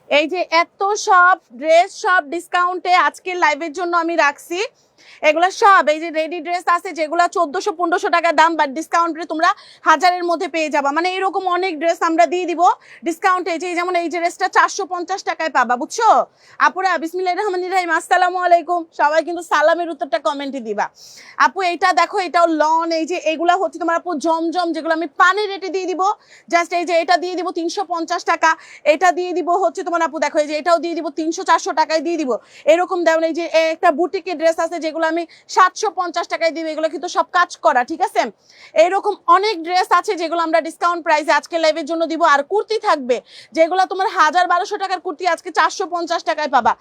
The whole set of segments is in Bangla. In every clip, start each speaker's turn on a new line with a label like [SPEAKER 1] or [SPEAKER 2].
[SPEAKER 1] এই যে এত সব ড্রেস সব ডিসকাউন্টে আজকের লাইভের জন্য আমি রাখছি। এগুলো সব এই যে রেডি ড্রেস আছে যেগুলো 1400-1500 টাকা দাম, বাট ডিসকাউন্টে তোমরা 1000-এর মধ্যে পেয়ে যাবা। মানে এরকম অনেক ড্রেস আমরা দিয়ে দিব ডিসকাউন্টে। যেমন এই ড্রেসটা 450 টাকায় পাবা, বুঝছো আপুরা? বিসমিল্লাহির রহমানির রহিম। আসসালামু আলাইকুম। সবাই কিন্তু সালামের উত্তরটা কমেন্টে দিবা। আপু এইটা দেখো, এটাও লন। এই যে এগুলা হচ্ছে তোমার আপু জমজম, যেগুলো আমি পানির রেটে দিয়ে দিব। জাস্ট এই যে এটা দিয়ে দিব 350 টাকা, এটা দিয়ে দিব হচ্ছে তোমার আপু দেখো, এই যে এটাও দিয়ে দিব 300-400 টাকায় দিয়ে দিব। এরকম দেওয়া। এই যে একটা বুটিকের ড্রেস আছে যেগুলো আমি 750 টাকায় দিব, এগুলো কিন্তু সব কাজ করা, ঠিক আছে? এইরকম অনেক ড্রেস আছে যেগুলো আমরা ডিসকাউন্ট প্রাইসে আজকে লাইভের জন্য দিব। আর কুর্তি থাকবে যেগুলো তোমার 1000-1200 টাকার কুর্তি আজকে 450 টাকায় পাবা।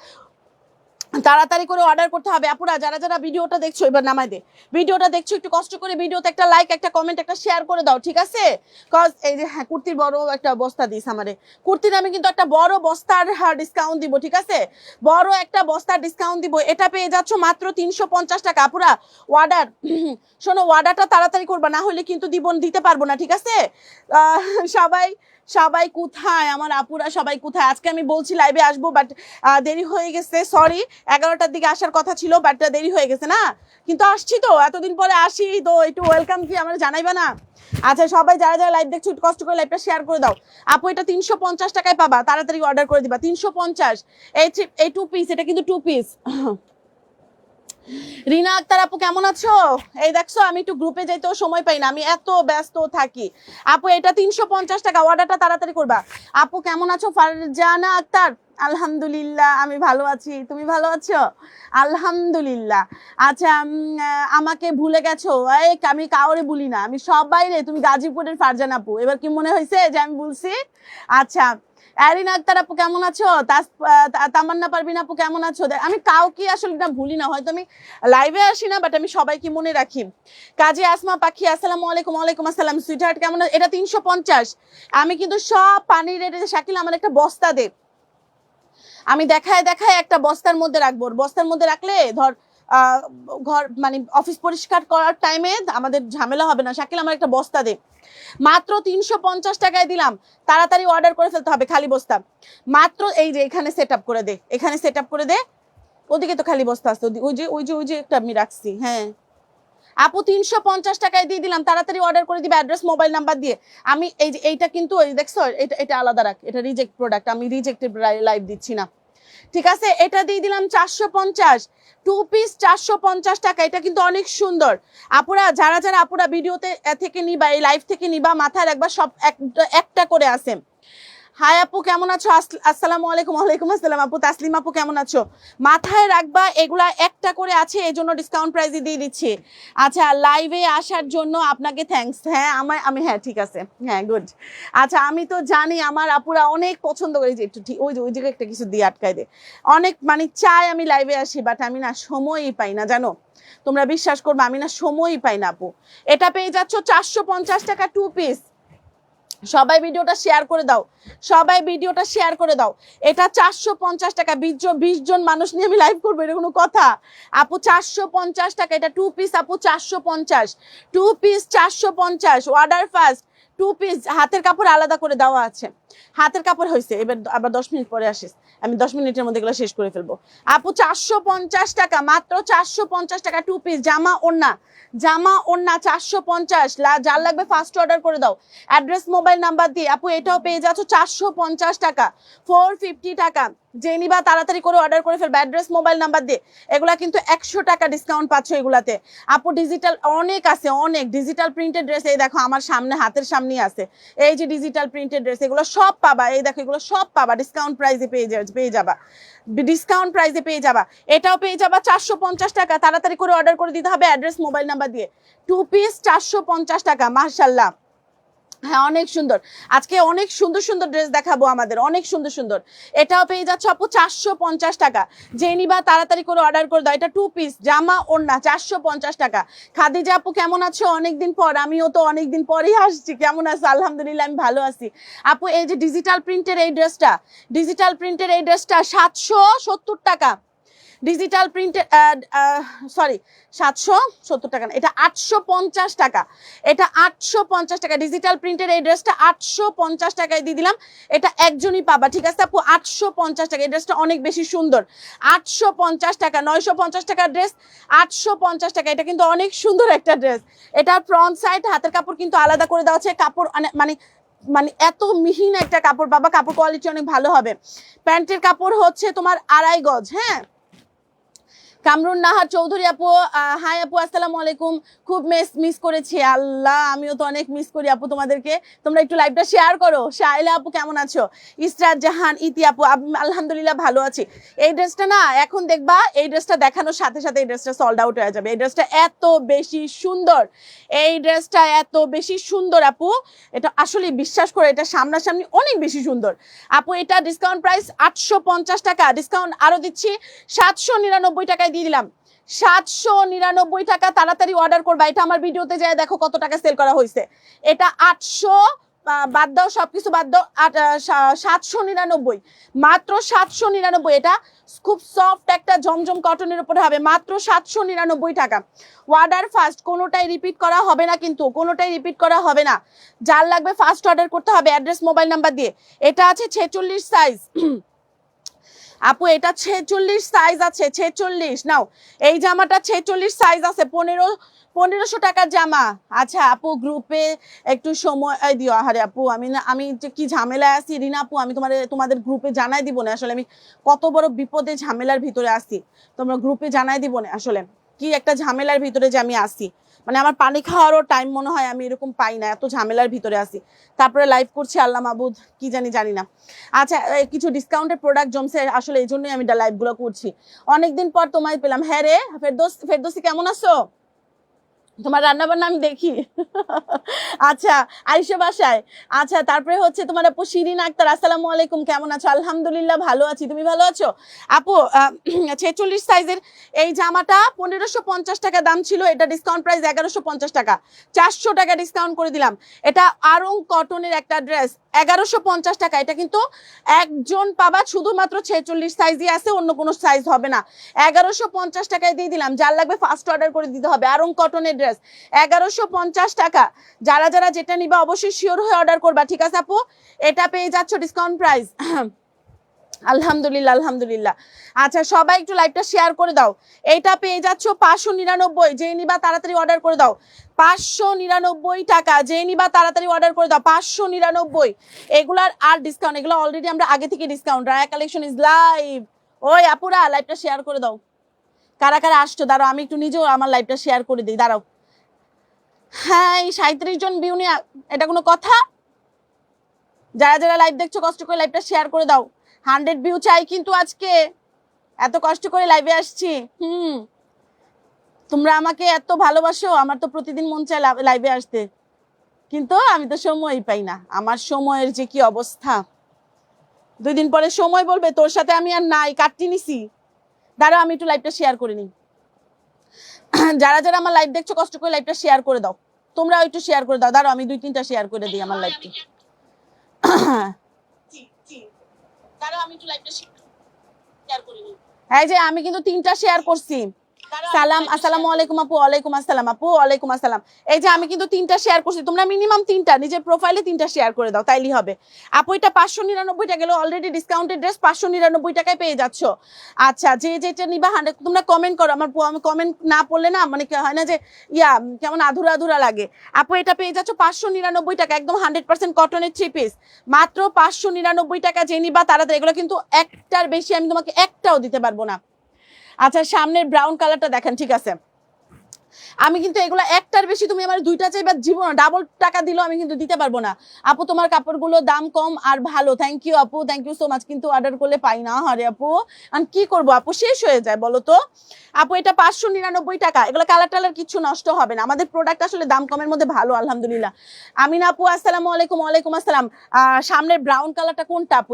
[SPEAKER 1] তাড়াতাড়ি করে অর্ডার করতে হবে আপুরা। যারা যারা ভিডিওটা দেখছো, এবার নামাই দে, ভিডিওটা দেখছো একটু কষ্ট করে ভিডিওতে একটা লাইক, একটা কমেন্ট, একটা শেয়ার করে দাও, ঠিক আছে? কজ এই যে হ্যাঁ, কুর্তির বড় একটা বস্তা দিস আমারে। কুর্তির আমি কিন্তু একটা বড় বস্তার ডিসকাউন্ট দিব, ঠিক আছে? বড় একটা বস্তার ডিসকাউন্ট দিব। এটা পেয়ে যাচ্ছ মাত্র 350 টাকা আপুরা। অর্ডার শোনো, অর্ডারটা তাড়াতাড়ি করবা, না হলে কিন্তু দিতে পারবো না, ঠিক আছে? সবাই সবাই কোথায় আমার আপুরা, সবাই কোথায়? আজকে আমি বলছি লাইভে আসবো, বাট দেরি হয়ে গেছে, সরি। 11টার দিকে আসার কথা ছিল, বাট দেরি হয়ে গেছে না। কিন্তু আসছি তো, এতদিন পরে আসি তো, একটু ওয়েলকাম কি আমরা জানাইবা না? আচ্ছা, সবাই যারা যারা লাইভ দেখছো একটু কষ্ট করে লাইভটা শেয়ার করে দাও। আপু এটা 350 টাকায় পাবা, তাড়াতাড়ি অর্ডার করে দিবা। 350। এই 2 পিস, এটা কিন্তু 2 পিস। রিনা আক্তার আপু কেমন আছো? এই দেখছো, আমি একটু গ্রুপে যাইতেও সময় পাই না, আমি এত ব্যস্ত থাকি। আপু এটা 350 টাকা, অর্ডারটা তাড়াতাড়ি করবা। আপু কেমন আছো? ফারজানা আক্তার, আলহামদুলিল্লাহ আমি ভালো আছি, তুমি ভালো আছো? আলহামদুলিল্লাহ। আচ্ছা, আমাকে ভুলে গেছো? আমি কাউরে ভুলি না, আমি সবাই রে। তুমি গাজীপুরের ফারজানা আপু, এবার কি মনে হয়েছে যে আমি বলছি? আচ্ছা, অ্যারিন আক্তার আপু কেমন আছো? তামান্না পারবিন আপু কেমন আছো? আমি কাউকে আসলে না ভুলি না, হয়তো আমি লাইভে আসি না, বাট আমি সবাইকে মনে রাখি। কাজী আসমা পাখি, আসসালামু আলাইকুম। ওয়ালাইকুম আসসালাম। সুইটহার্ট কেমন? এটা 350। আমি কিন্তু সব পানির রেটে। শাকিল আমার একটা বস্তা দে, আমি দেখায় দেখায় একটা বস্তার মধ্যে রাখবো। বস্তার মধ্যে রাখলে ধর ঘর মানে অফিস পরিষ্কার করার টাইমে আমাদের ঝামেলা হবে না। শাকিল আমার একটা বস্তা দে। মাত্র 350 টাকায় দিলাম, তাড়াতাড়ি অর্ডার করে ফেলতে হবে। খালি বস্তা মাত্র। এই যে এখানে সেট আপ করে দে, এখানে সেট আপ করে দে। ওদিকে তো খালি বস্তা আছে, ওই যে একটা আমি রাখছি। হ্যাঁ আপু 350 টাকায় দিয়ে দিলাম, তাড়াতাড়ি অর্ডার করে দিবে অ্যাড্রেস মোবাইল নাম্বার দিয়ে। আমি এই যে এইটা কিন্তু দেখছো, এটা আলাদা রাখ, এটা রিজেক্ট প্রোডাক্ট, আমি রিজেক্টেড লাইভ দিচ্ছি না, ঠিক আছে? এটা দিয়ে দিলাম 450। 2 পিস 450 টাকা। এটা কিন্তু অনেক সুন্দর। আপুরা যারা যারা আপুরা ভিডিওতে থেকে নিবা, এই লাইভ থেকে নিবা, মাথায় রাখবা সব একটা করে আছে। হাই আপু কেমন আছো? আসসালামু আলাইকুম। ওয়ালাইকুম আসসালাম। আপু তাসলিম আপু কেমন আছো? মাথায় রাখবা এগুলা একটা করে আছে, এই জন্য ডিসকাউন্ট প্রাইসে দিয়ে দিচ্ছি। আচ্ছা, লাইভে আসার জন্য আপনাকে থ্যাঙ্কস। হ্যাঁ আমি হ্যাঁ ঠিক আছে, হ্যাঁ গুড। আচ্ছা, আমি তো জানি আমার আপুরা অনেক পছন্দ করে যে একটু ঠিক ওই জায়গায় একটা কিছু দিয়ে আটকায় দে। অনেক মানে চাই আমি লাইভে আসি, বাট আমি না সময়ই পাই না, জানো? তোমরা বিশ্বাস করবে, আমি না সময়ই পাই না আপু। এটা পেয়ে যাচ্ছ 450 টাকা 2 পিস। সবাই ভিডিওটা শেয়ার করে দাও, সবাই ভিডিওটা শেয়ার করে দাও। এটা 450 টাকা। 20 জন মানুষ নিয়ে আমি লাইভ করবো, এটা কোনো কথা? আপু 450 টাকা, এটা 2 পিস আপু 450। 2 পিস 450, অর্ডার ফার্স্ট। 2 পিস হাতের কাপড় আলাদা করে দেওয়া আছে। হাতের কাপড় হয়েছে, এবার আবার 10 মিনিট পরে আসিস, আমি 10 মিনিটের মধ্যে এগুলো শেষ করে ফেলবো। আপু 450 টাকা, মাত্র 450 টাকা 2 পিস। জামা ওড়না, জামা ওড়না 450। যার লাগবে ফার্স্ট অর্ডার করে দাও অ্যাড্রেস মোবাইল নাম্বার দিয়ে। আপু এটাও পেয়ে যাচ্ছ 450 টাকা, 450 টাকা। যে নিবা তাড়াতাড়ি করে অর্ডার করে ফেলবে অ্যাড্রেস মোবাইল নাম্বার দিয়ে। এগুলা কিন্তু 100 টাকা ডিসকাউন্ট পাচ্ছ এগুলাতে। আপু ডিজিটাল অনেক আছে, অনেক ডিজিটাল প্রিন্টেড ড্রেস। এই দেখো আমার সামনে, হাতের সামনেই আছে, এই যে ডিজিটাল প্রিন্টেড ড্রেস, এগুলো সব পাবা। এই দেখো এগুলো সব পাবা ডিসকাউন্ট প্রাইসে পেয়ে যাবা, ডিসকাউন্ট প্রাইসে পেয়ে যাবা। এটাও পেয়ে যাবা 450 টাকা, তাড়াতাড়ি করে অর্ডার করে দিতে হবে অ্যাড্রেস মোবাইল নাম্বার দিয়ে। 2 পিস 450 টাকা, মাশাআল্লাহ। হ্যাঁ অনেক সুন্দর, আজকে অনেক সুন্দর সুন্দর ড্রেস দেখাবো আমাদের, অনেক সুন্দর সুন্দর। এটাও পেয়ে যাচ্ছে আপু 450 টাকা। যে নিবা তাড়াতাড়ি করে অর্ডার করে দাও। এটা 2 পিস জামা ওড়না 450 টাকা। খাদিজা আপু কেমন আছো? অনেকদিন পর, আমিও তো অনেকদিন পরেই আসছি। কেমন আছো? আলহামদুলিল্লাহ আমি ভালো আছি। আপু এই যে ডিজিটাল প্রিন্টের এই ড্রেসটা, ডিজিটাল প্রিন্টের এই ড্রেসটা 770 টাকা। ডিজিটাল প্রিন্টের সরি 770 টাকা না, এটা 850 টাকা, এটা 850 টাকা ডিজিটাল প্রিন্টের এই ড্রেসটা 850 টাকায় দিয়ে দিলাম। এটা একজনই পাবা, ঠিক আছে আপু? 850 টাকা, এই ড্রেসটা অনেক বেশি সুন্দর। 850 টাকা, 950 টাকার ড্রেস 850 টাকা, এটা কিন্তু অনেক সুন্দর একটা ড্রেস। এটা ফ্রন্ট সাইড হাতের কাপড় কিন্তু আলাদা করে দেওয়া আছে, কাপড় মানে মানে এত মিহিন একটা কাপড় বাবা, কাপড় কোয়ালিটি অনেক ভালো হবে। প্যান্টের কাপড় হচ্ছে তোমার 2.5 গজ। হ্যাঁ, কামরুন নাহার চৌধুরী আপু, হাই আপু, আসসালামু আলাইকুম। খুব মিস করেছি, আল্লাহ আমিও তো অনেক মিস করি আপু তোমাদেরকে। তোমরা একটু লাইভটা শেয়ার করো। শাইলা আপু কেমন আছো? ইসরাত জাহান, ইতি আপু, আলহামদুলিল্লাহ ভালো আছি। এই ড্রেসটা না এখন দেখবা, এই ড্রেসটা দেখানোর সাথে সাথে এই ড্রেসটা সোল্ড আউট হয়ে যাবে। এই ড্রেসটা এত বেশি সুন্দর, এই ড্রেসটা এত বেশি সুন্দর আপু, এটা আসলে বিশ্বাস করে, এটা সামনাসামনি অনেক বেশি সুন্দর আপু। এটা ডিসকাউন্ট প্রাইস 850 টাকা, ডিসকাউন্ট আরো দিচ্ছি 799 টাকায় দিয়ে দিলাম। 799 টাকা, তাড়াতাড়ি অর্ডার করবা। এটা আমার ভিডিওতে যায় দেখো কত টাকা সেল করা হয়েছে। এটা 800 বাদ দাও, সবকিছু বাদ দাও, 799, মাত্র 799। এটা খুব সফট একটা জমজম কটনের উপরে হবে, মাত্র 799 টাকা। অর্ডার ফার্স্ট, কোনোটাই রিপিট করা হবে না, কিন্তু কোনোটাই রিপিট করা হবে না। যার লাগবে ফার্স্ট অর্ডার করতে হবে অ্যাড্রেস মোবাইল নাম্বার দিয়ে। এটা আছে 46 সাইজ আপু, এটা 46 সাইজ আছে, 46 নাও। এই জামাটা 46 সাইজ আছে, 1500 টাকার জামা। আচ্ছা আপু, গ্রুপে একটু সময় দিও। আরে আপু, আমি যে কি ঝামেলায় আছি রিনা আপু, আমি তোমাদের গ্রুপে জানাই দিব না আসলে, আমি কত বড় বিপদে ঝামেলার ভিতরে আছি, তোমরা গ্রুপে জানাই দিব না আসলে কি একটা ঝামেলার ভিতরে যে আমি আসি। মানে আমার পানি খাওয়ারও টাইম মনে হয় আমি এরকম পাই না, এত ঝামেলার ভিতরে আছি। তারপরে লাইভ করছি, আল্লাহ মাবুদ কি জানি না। আচ্ছা, কিছু ডিসকাউন্টের প্রোডাক্ট জমছে আসলে, এই জন্যই আমি লাইভগুলো করছি। অনেকদিন পর তোমায় পেলাম। হ্যাঁ রে ফেরদৌসি, কেমন আছো? তোমার রান্না বান্না আমি দেখি। আচ্ছা, আইসো বাসায়। আচ্ছা, তারপরে হচ্ছে তোমার আপু শিরিন আক্তার, আসসালামু আলাইকুম, কেমন আছো? আলহামদুলিল্লাহ ভালো আছি, তুমি ভালো আছো আপু? 46 সাইজের এই জামাটা 1550 টাকা দাম ছিল, এটা ডিসকাউন্ট প্রাইস 1150 টাকা, 400 টাকা ডিসকাউন্ট করে দিলাম। এটা আরং কটনের একটা ড্রেস, 1150 টাকা। এটা কিন্তু একজন পাবা, শুধুমাত্র 46 সাইজই আছে, অন্য কোনো সাইজ হবে না। 1150 টাকায় দিয়ে দিলাম। যার লাগবে ফার্স্ট অর্ডার করে দিতে হবে। আরং কটনের ড্রেস 1150 টাকা। যারা যেটা নিবা অবশ্যই শিওর হয়ে অর্ডার করবা, ঠিক আছে আপু? এটা পেয়ে যাচ্ছ ডিসকাউন্ট প্রাইস। আলহামদুলিল্লাহ। আচ্ছা, সবাই একটু লাইভটা শেয়ার করে দাও। এইটা পেয়ে যাচ্ছ 599, যে নিবা তাড়াতাড়ি অর্ডার করে দাও। 599 টাকা, যে নিবা তাড়াতাড়ি অর্ডার করে দাও। 599। এগুলার আর ডিসকাউন্ট, এগুলো অলরেডি আমরা আগে থেকে discount. Raya collection is live. ওই আপুরা লাইভটা শেয়ার করে দাও। কারা কারা আসছো দাঁড়াও, আমি একটু নিজেও আমার লাইভটা শেয়ার করে দিই, দাঁড়াও। হ্যাঁ, এই 37 জন ভিউ নিয়ে এটা কোনো কথা? যারা লাইভ দেখছো কষ্ট করে লাইভটা শেয়ার করে দাও। 100 ভিউ চাই কিন্তু আজকে, এত কষ্ট করে লাইভে আসছি। তোমরা আমাকে এত ভালোবাসো, আমার তো প্রতিদিন মন চায় লাইভে আসতে, কিন্তু আমি তো সময়ই পাই না। আমার সময়ের যে কি অবস্থা, 2 দিন পরে সময় বলবে তোর সাথে আমি আর নাই, কাটতি নিছি। দাঁড়াও, আমি একটু লাইভটা শেয়ার করে নিই। যারা আমার লাইভ দেখছো কষ্ট করে লাইভটা শেয়ার করে দাও। তোমরাও একটু শেয়ার করে দাও। দাঁড়াও, আমি 2-3টা শেয়ার করে দিই আমার লাইভটা। এই যে আমি কিন্তু 3টা শেয়ার করছি। সালাম, আসসালামু আলাইকুম আপু। ওয়ালাইকুম আসসালাম আপু, ওয়ালাইকুম আসসালাম। এই যে আমি কিন্তু 3টা শেয়ার করছি, তোমরা মিনিমাম 3টা নিজের প্রোফাইলে 3টা শেয়ার করে দাও, তাইলেই হবে আপু। এটা 599 টাকা গেল, অলরেডি ডিসকাউন্টেড ড্রেস 599 টাকায় পেয়ে যাচ্ছ। আচ্ছা, যেটা নিবা 100, তোমরা কমেন্ট করো। আমি কমেন্ট না পড়লে না মানে হয় না যে কেমন আধুরা লাগে। আপু এটা পেয়ে যাচ্ছ 599 টাকা, একদম 100% কটনের 3 পিস, মাত্র 599 টাকা। যে নিবা তাড়াতাড়ি, এগুলো কিন্তু একটার বেশি আমি তোমাকে একটাও দিতে পারবো না। আচ্ছা, সামনের ব্রাউন কালারটা দেখেন, ঠিক আছে? আমি কিন্তু এগুলো একটার বেশি তুমি আমার 2টা চাইবা জীবন ডাবল টাকা দিলেও আমি কিন্তু দিতে পারবো না আপু। তোমার কাপড়গুলো দাম কম আর ভালো, থ্যাংক ইউ আপু, থ্যাংক ইউ সো মাচ। কিন্তু অর্ডার করলে পাই না, আরে আপু আমি কি করবো আপু, শেষ হয়ে যায় বলো তো আপু। এটা 599 টাকা, এগুলো কালার টালার কিছু নষ্ট হবে না। আমাদের প্রোডাক্ট আসলে দাম কমের মধ্যে ভালো, আলহামদুলিল্লাহ। আমিনা আপু, আসসালামু আলাইকুম। ওয়ালাইকুম আসসালাম। সামনের ব্রাউন কালারটা কোনটা আপু?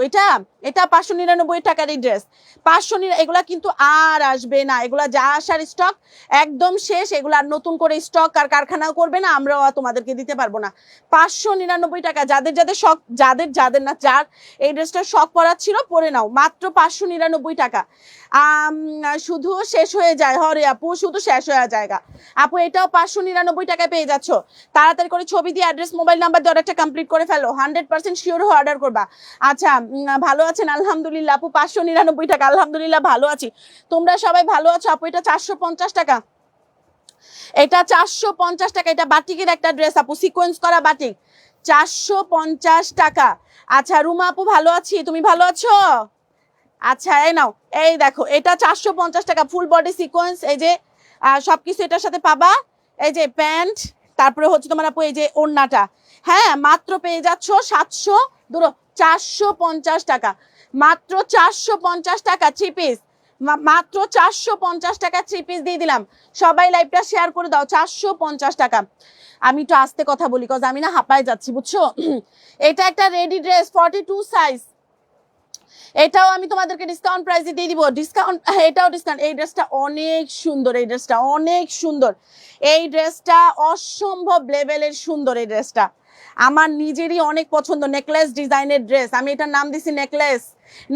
[SPEAKER 1] এটা 599 টাকার এই ড্রেস, 500। এগুলা কিন্তু আর আসবে না, এগুলা যা আসার স্টক একদম শেষ। এগুলা এগুলো আর নতুন করে স্টক আর কারখানাও করবে না, আমরাও তোমাদেরকে দিতে পারবো না। 599 টাকা। যাদের যাদের শখ, যাদের না যার এই ড্রেসটার শখ পরার ছিল পরে নাও, মাত্র 599 টাকা। শুধু শেষ হয়ে যায়, হরে আপু শুধু শেষ হয়ে জায়গা। আপু এটাও 599 টাকায় পেয়ে যাচ্ছ। তাড়াতাড়ি করে ছবি দিয়ে অ্যাড্রেস মোবাইল নাম্বার দিয়ে অর্ডারটা কমপ্লিট করে ফেলো, 100% শিওর হয়ে অর্ডার করবা। আচ্ছা, ভালো আছেন? আলহামদুলিল্লাহ আপু, 599 টাকা। আলহামদুলিল্লাহ ভালো আছি, তোমরা সবাই ভালো আছো? আপু এটা 450 টাকা, এটা 450 টাকা। এটা বাটিকের একটা ড্রেস আপু, সিকোয়েন্স করা বাটিক, 450 টাকা। আচ্ছা রুমা আপু ভালো আছি, তুমি ভালো আছো? আচ্ছা এই নাও, এই দেখো এটা 450 টাকা, ফুল বডি সিকোয়েন্স, এই যে সবকিছু এটার সাথে পাবা। এই যে প্যান্ট, তারপরে হচ্ছে তোমার আপু এই যে ওড়নাটা, হ্যাঁ মাত্র পেয়ে যাচ্ছ 450 টাকা, মাত্র 450 টাকা 3 পিস, মাত্র 450 টাকা 3 পিস দিয়ে দিলাম। সবাই লাইভটা শেয়ার করে দাও, 450 টাকা। আমি একটু আস্তে কথা বলি, কজ আমি না হাঁপায় যাচ্ছি বুঝছো। এটা একটা রেডি ড্রেস 42 সাইজ, এটাও আমি তোমাদেরকে ডিসকাউন্ট প্রাইসে দিয়ে দিব, ডিসকাউন্ট, এটাও ডিসকাউন্ট। এই ড্রেসটা অনেক সুন্দর, এই ড্রেসটা অনেক সুন্দর, এই ড্রেসটা অসম্ভব লেভেলের সুন্দর। এই ড্রেসটা আমার নিজেরই অনেক পছন্দ, নেকলেস ডিজাইনের ড্রেস, আমি এটার নাম দিছি